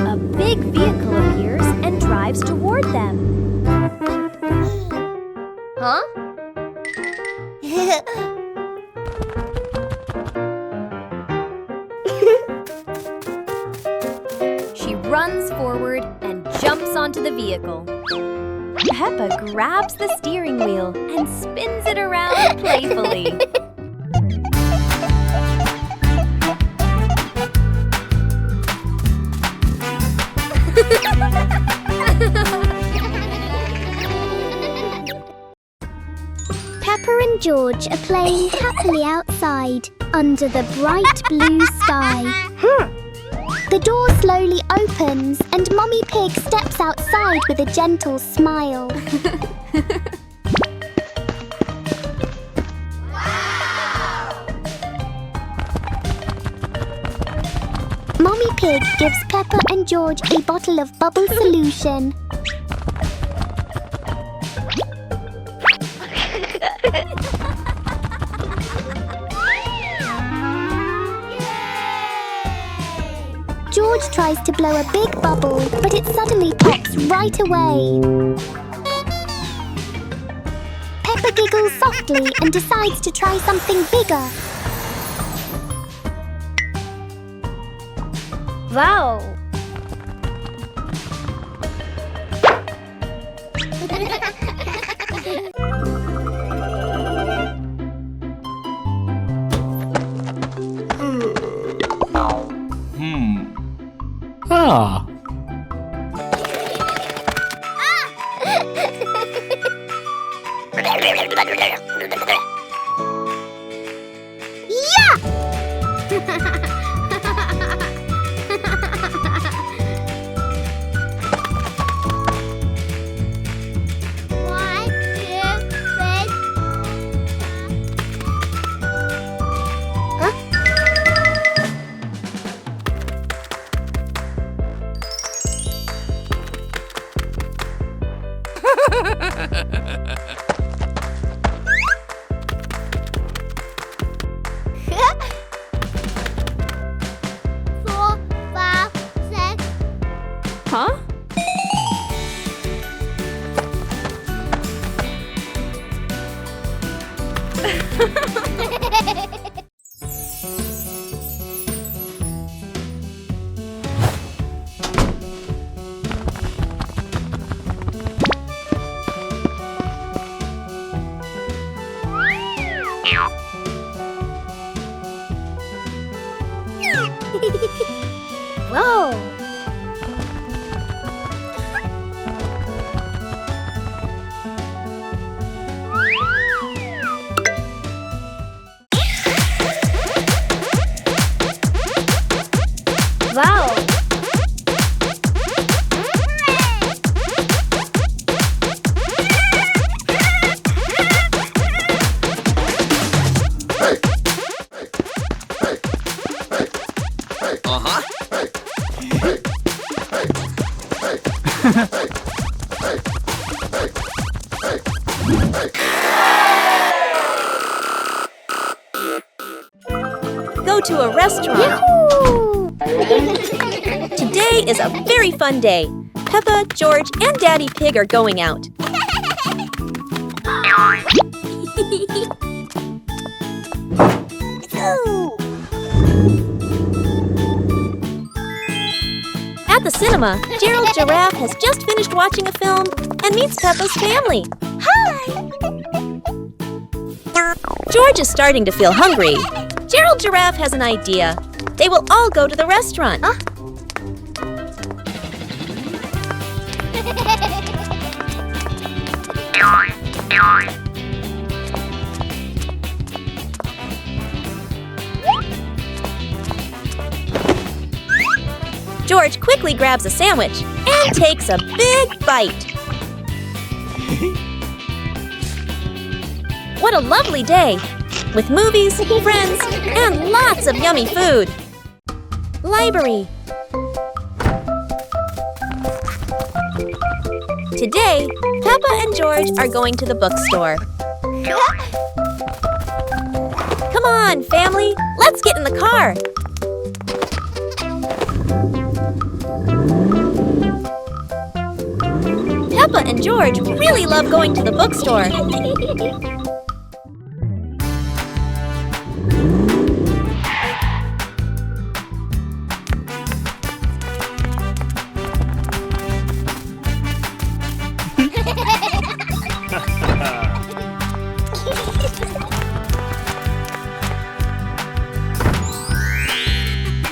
A big vehicle appears and drives toward them. Huh? She runs forward and jumps onto the vehicle. Peppa grabs the steering wheel and spins it around playfully. Peppa and George are playing happily outside under the bright blue sky. The door slowly opens and Mummy Pig steps outside with a gentle smile. Mummy Pig gives Peppa and George a bottle of bubble solution. George tries to blow a big bubble, but it suddenly pops right away. Peppa giggles softly and decides to try something bigger. Wow! Ah. Huh? Whoa! Go to a restaurant. Today is a very fun day. Peppa, George, and Daddy Pig are going out. At the cinema, Gerald Giraffe has just finished watching a film and meets Peppa's family. Hi! George is starting to feel hungry. Gerald Giraffe has an idea. They will all go to the restaurant. George quickly grabs a sandwich and takes a big bite. What a lovely day, with movies, friends, and lots of yummy food. Library. Today, Peppa and George are going to the bookstore. Come on, family, let's get in the car. Peppa and George really love going to the bookstore.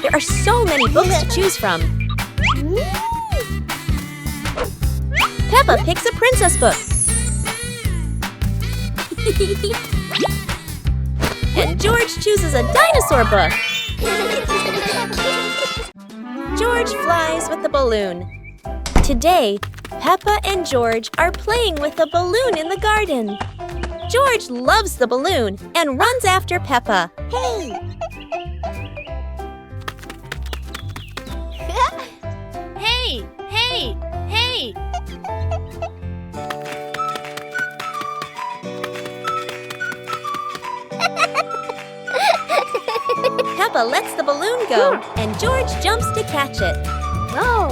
There are so many books to choose from. Peppa picks a princess book. And George chooses a dinosaur book. George flies with the balloon. Today, Peppa and George are playing with a balloon in the garden. George loves the balloon and runs after Peppa. Hey! Hey! Hey! Hey! Peppa lets the balloon go, and George jumps to catch it. Whoa!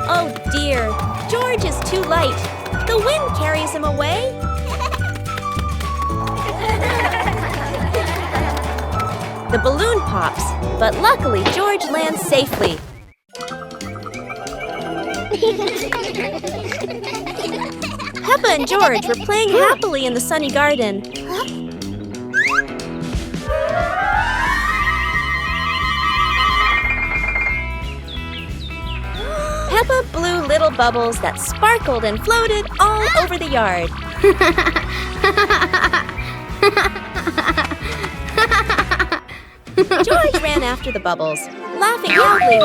Oh dear, George is too light. The wind carries him away. The balloon pops, but luckily George lands safely. Peppa and George were playing happily in the sunny garden. Peppa blew little bubbles that sparkled and floated all over the yard. George ran after the bubbles, laughing loudly.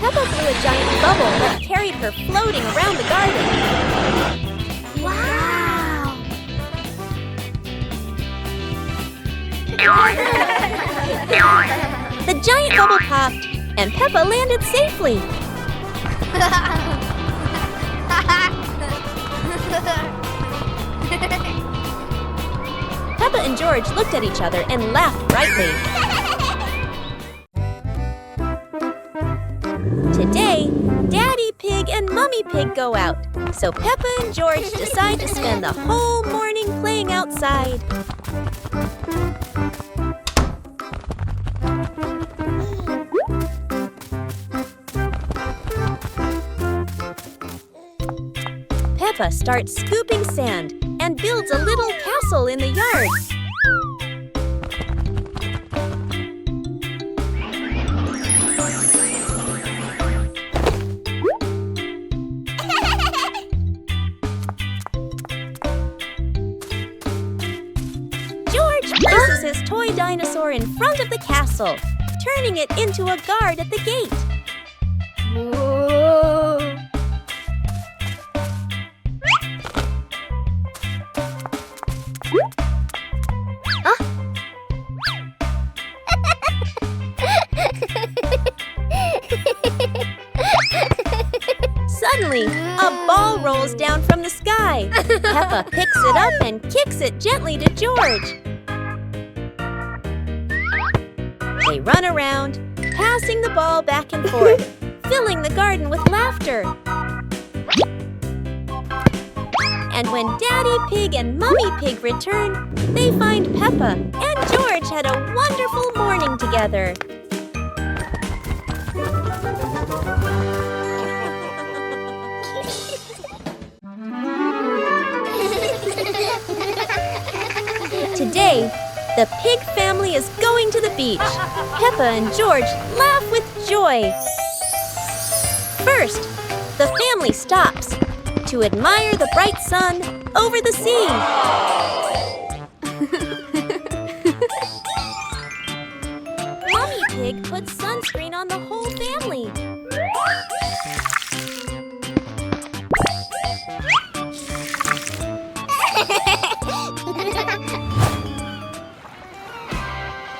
Peppa blew a giant bubble that carried her floating around the garden. Wow! The giant bubble popped, and Peppa landed safely. Peppa and George looked at each other and laughed brightly. Today, Daddy Pig and Mummy Pig go out, so Peppa and George decide to spend the whole morning playing outside. Peppa starts scooping sand and builds a little castle in the yard. George places his toy dinosaur in front of the castle, turning it into a guard at the gate. Whoa! Suddenly, a ball rolls down from the sky. Peppa picks it up and kicks it gently to George. They run around, passing the ball back and forth, filling the garden with laughter. And when Daddy Pig and Mummy Pig return, they find Peppa and George had a wonderful morning together. Today, the pig family is going to the beach. Peppa and George laugh with joy. First, the family stops to admire the bright sun over the sea. Mummy Pig puts sunscreen on the whole family.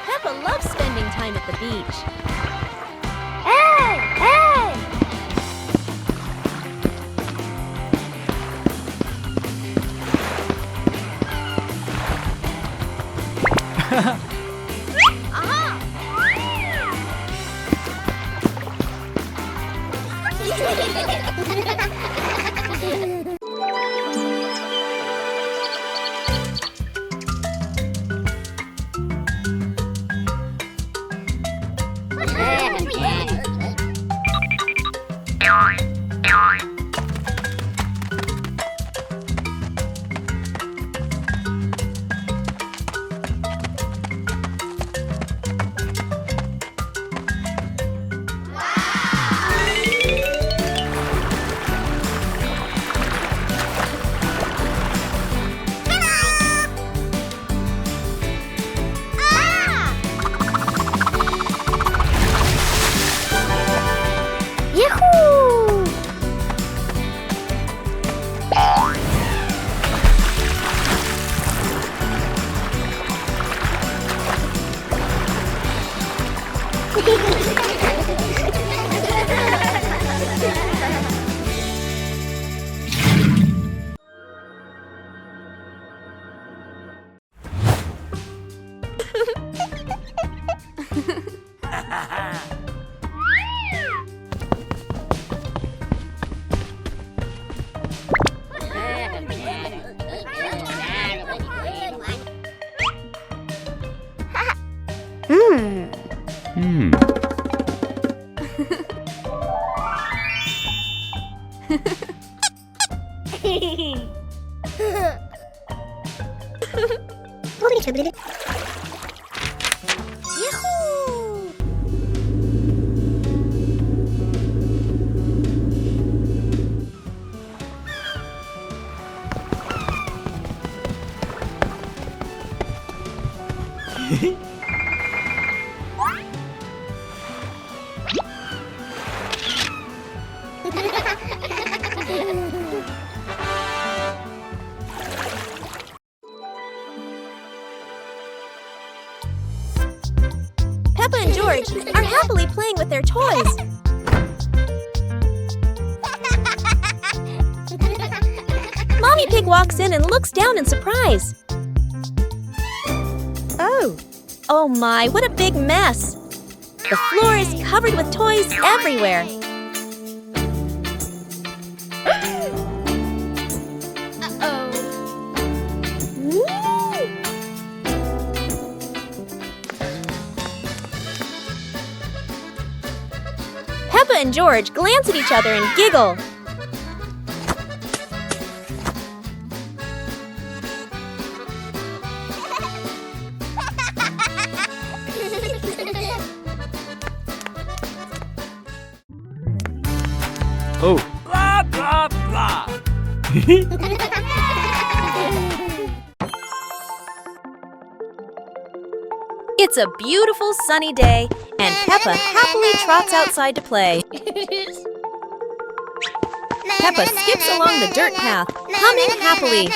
Peppa loves spending time at the beach. Hey! Hey! Yahoo! Peppa and George are happily playing with their toys. Mommy Pig walks in and looks down in surprise. Oh my, what a big mess! The floor is covered with toys everywhere. Peppa and George glance at each other and giggle. Oh. Blah, blah, blah. It's a beautiful sunny day, and Peppa happily trots outside to play. Peppa skips along the dirt path, humming happily.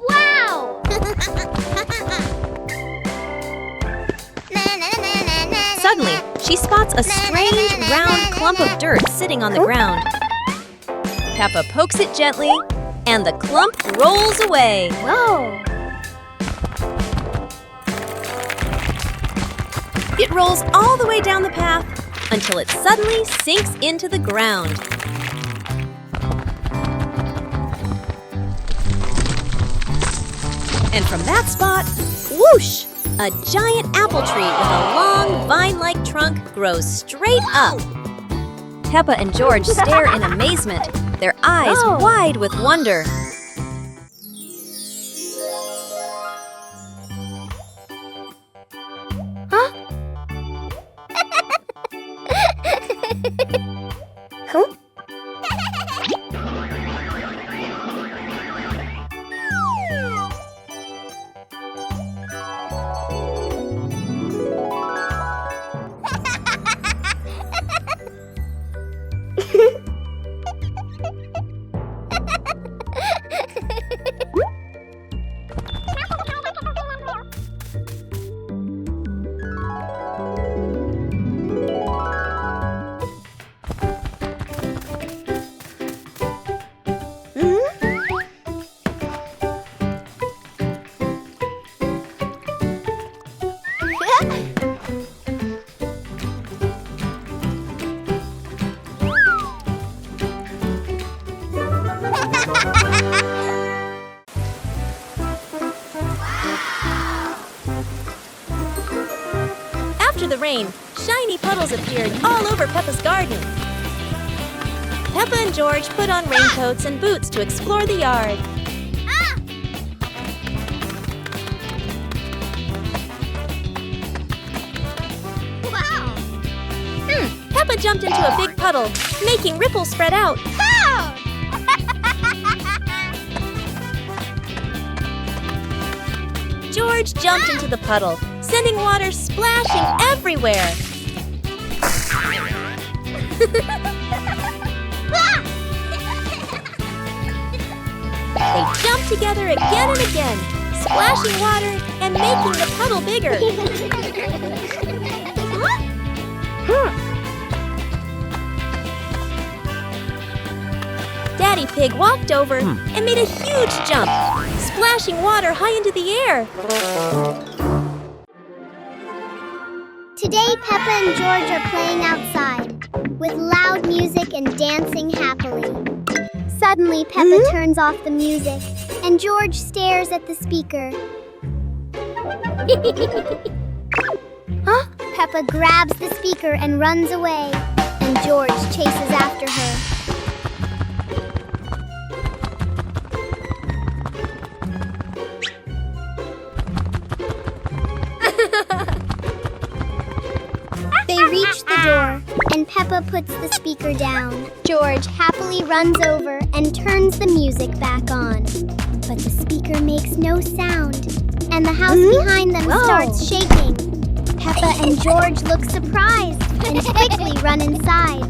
Wow! Suddenly, she she spots a strange, round clump of dirt sitting on the ground. Peppa pokes it gently, and the clump rolls away. Whoa! It rolls all the way down the path until it suddenly sinks into the ground. And from that spot, whoosh! A giant apple tree with a long, vine-like trunk grows straight up. Peppa and George stare in amazement, their eyes wide with wonder. Huh? After the rain, shiny puddles appeared all over Peppa's garden. Peppa and George put on raincoats and boots to explore the yard. Wow! Peppa jumped into a big puddle, making ripples spread out. George jumped into the puddle, sending water splashing everywhere. They jumped together again and again, splashing water and making the puddle bigger. Daddy Pig walked over and made a huge jump, splashing water high into the air. Today, Peppa and George are playing outside with loud music and dancing happily. Suddenly, Peppa turns off the music and George stares at the speaker. Peppa grabs the speaker and runs away, and George chases after her. They reach the door, and Peppa puts the speaker down. George happily runs over and turns the music back on. But the speaker makes no sound, and the house behind them starts shaking. Peppa and George look surprised and quickly run inside.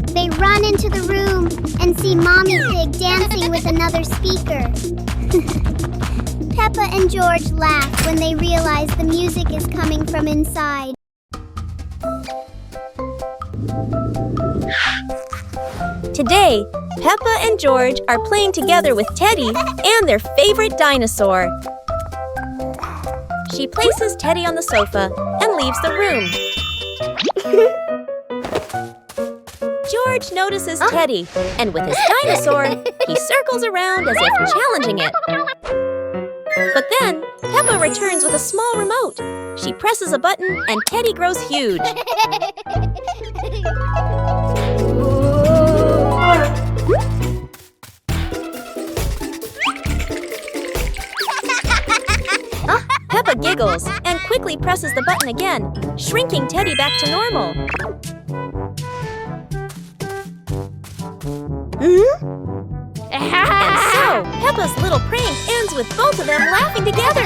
They run into the room and see Mommy Pig dancing with another speaker. Peppa and George laugh when they realize the music is coming from inside. Today, Peppa and George are playing together with Teddy and their favorite dinosaur. She places Teddy on the sofa and leaves the room. George notices Teddy, and with his dinosaur, he circles around as if challenging it. But then, Peppa returns with a small remote. She presses a button and Teddy grows huge. Peppa giggles and quickly presses the button again, shrinking Teddy back to normal. And so, Peppa's little prank ends with both of them laughing together.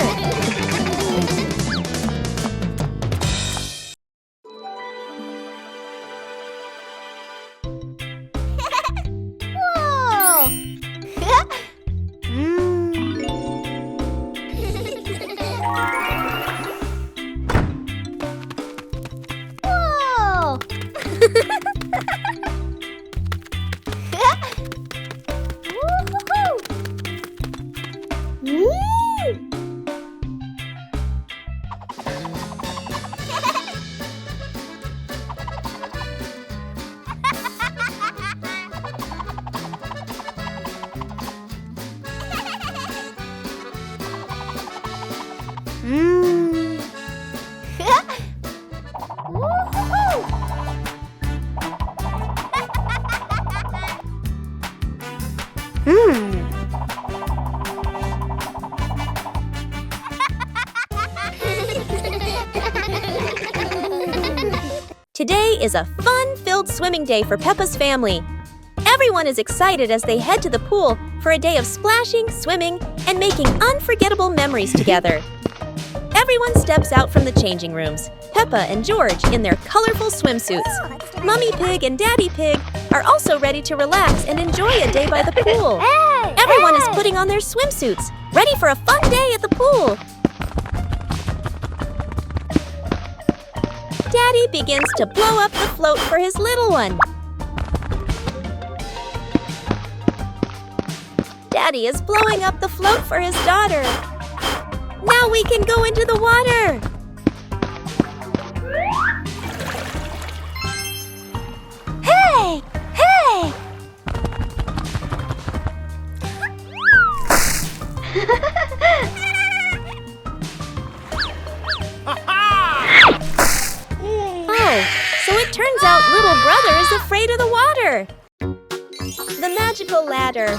Today is a fun-filled swimming day for Peppa's family. Everyone is excited as they head to the pool for a day of splashing, swimming, and making unforgettable memories together. Everyone steps out from the changing rooms, Peppa and George in their colorful swimsuits. Mummy Pig and Daddy Pig are also ready to relax and enjoy a day by the pool. Everyone is putting on their swimsuits, ready for a fun day at the pool. Daddy begins to blow up the float for his little one. Daddy is blowing up the float for his daughter. Now we can go into the water. Hey! Hey! Oh, so it turns out little brother is afraid of the water. The magical ladder.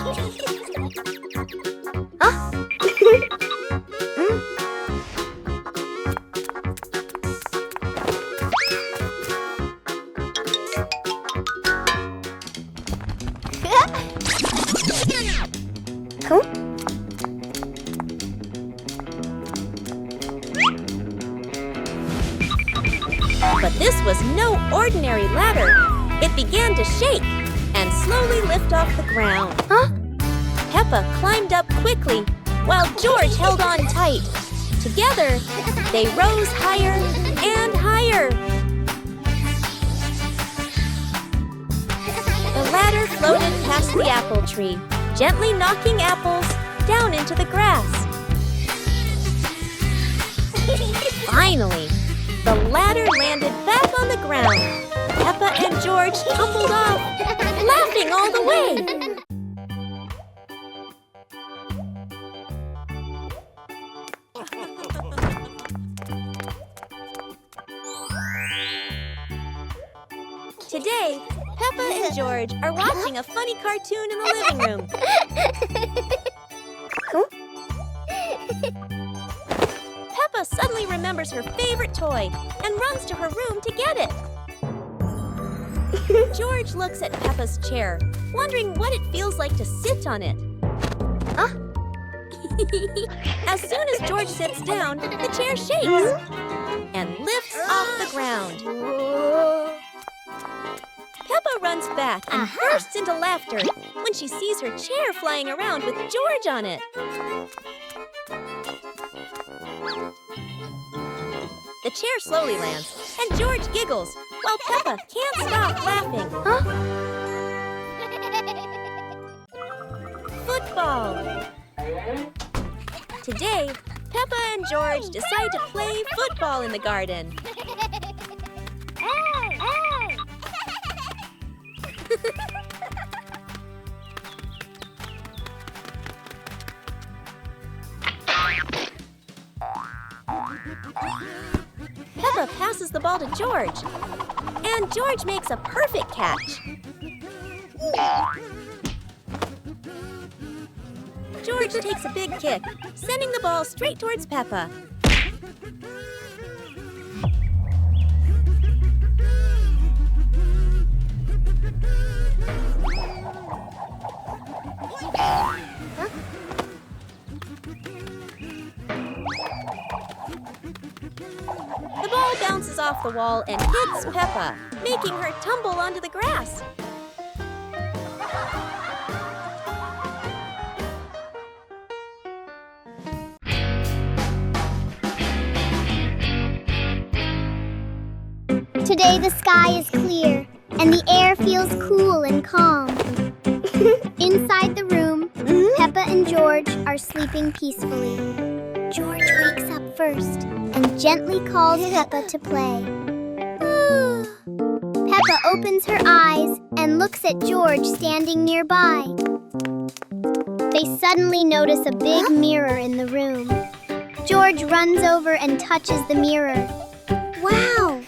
Cool. But this was no ordinary ladder. It began to shake and slowly lift off the ground. Peppa climbed up quickly while George held on tight. Together, they rose higher and higher. The ladder floated past the apple tree, gently knocking apples down into the grass. Finally, the ladder landed back on the ground. Peppa and George tumbled off, laughing all the way. Today, Peppa and George are watching a funny cartoon in the living room. Peppa suddenly remembers her favorite toy and runs to her room to get it. George looks at Peppa's chair, wondering what it feels like to sit on it. As soon as George sits down, the chair shakes and lifts off the ground. Peppa runs back and bursts into laughter when she sees her chair flying around with George on it. The chair slowly lands, and George giggles, while Peppa can't stop laughing. Football. Today, Peppa and George decide to play football in the garden. Peppa passes the ball to George, and George makes a perfect catch. George takes a big kick, sending the ball straight towards Peppa. The ball bounces off the wall and hits Peppa, making her tumble onto the grass. Today the sky is clear and the air feels cool and calm. Inside the room, Peppa and George are sleeping peacefully. George wakes up first and gently calls Peppa to play. Peppa opens her eyes and looks at George standing nearby. They suddenly notice a big mirror in the room. George runs over and touches the mirror. Wow!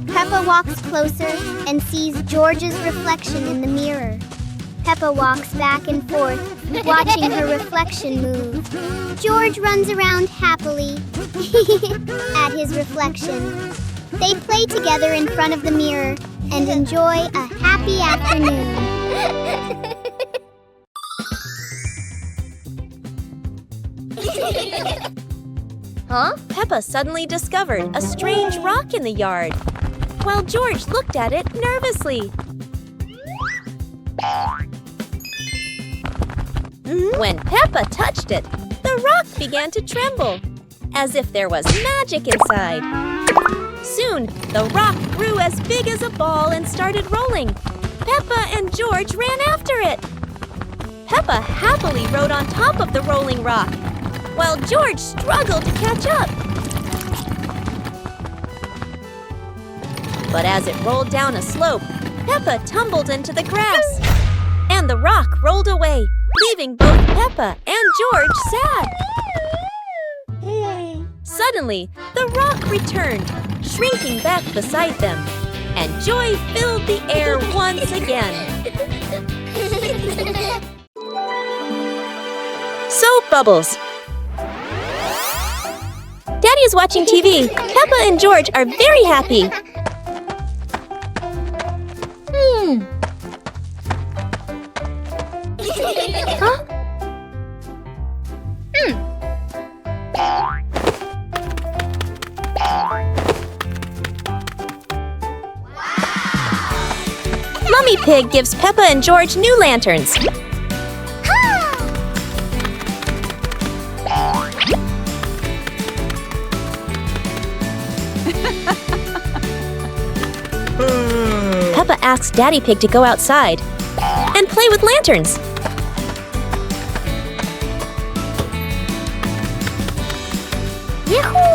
Peppa walks closer and sees George's reflection in the mirror. Peppa walks back and forth, watching her reflection move. George runs around happily at his reflection. They play together in front of the mirror and enjoy a happy afternoon. Huh? Peppa suddenly discovered a strange rock in the yard, while George looked at it nervously. When Peppa touched it, the rock began to tremble, as if there was magic inside. Soon, the rock grew as big as a ball and started rolling. Peppa and George ran after it. Peppa happily rode on top of the rolling rock, while George struggled to catch up. But as it rolled down a slope, Peppa tumbled into the grass, and the rock rolled away, leaving both Peppa and George sad. Suddenly, the rock returned, shrinking back beside them, and joy filled the air once again. Soap bubbles. Daddy is watching TV. Peppa and George are very happy. Huh? Mummy Pig gives Peppa and George new lanterns. Peppa asks Daddy Pig to go outside and play with lanterns. Yahoo!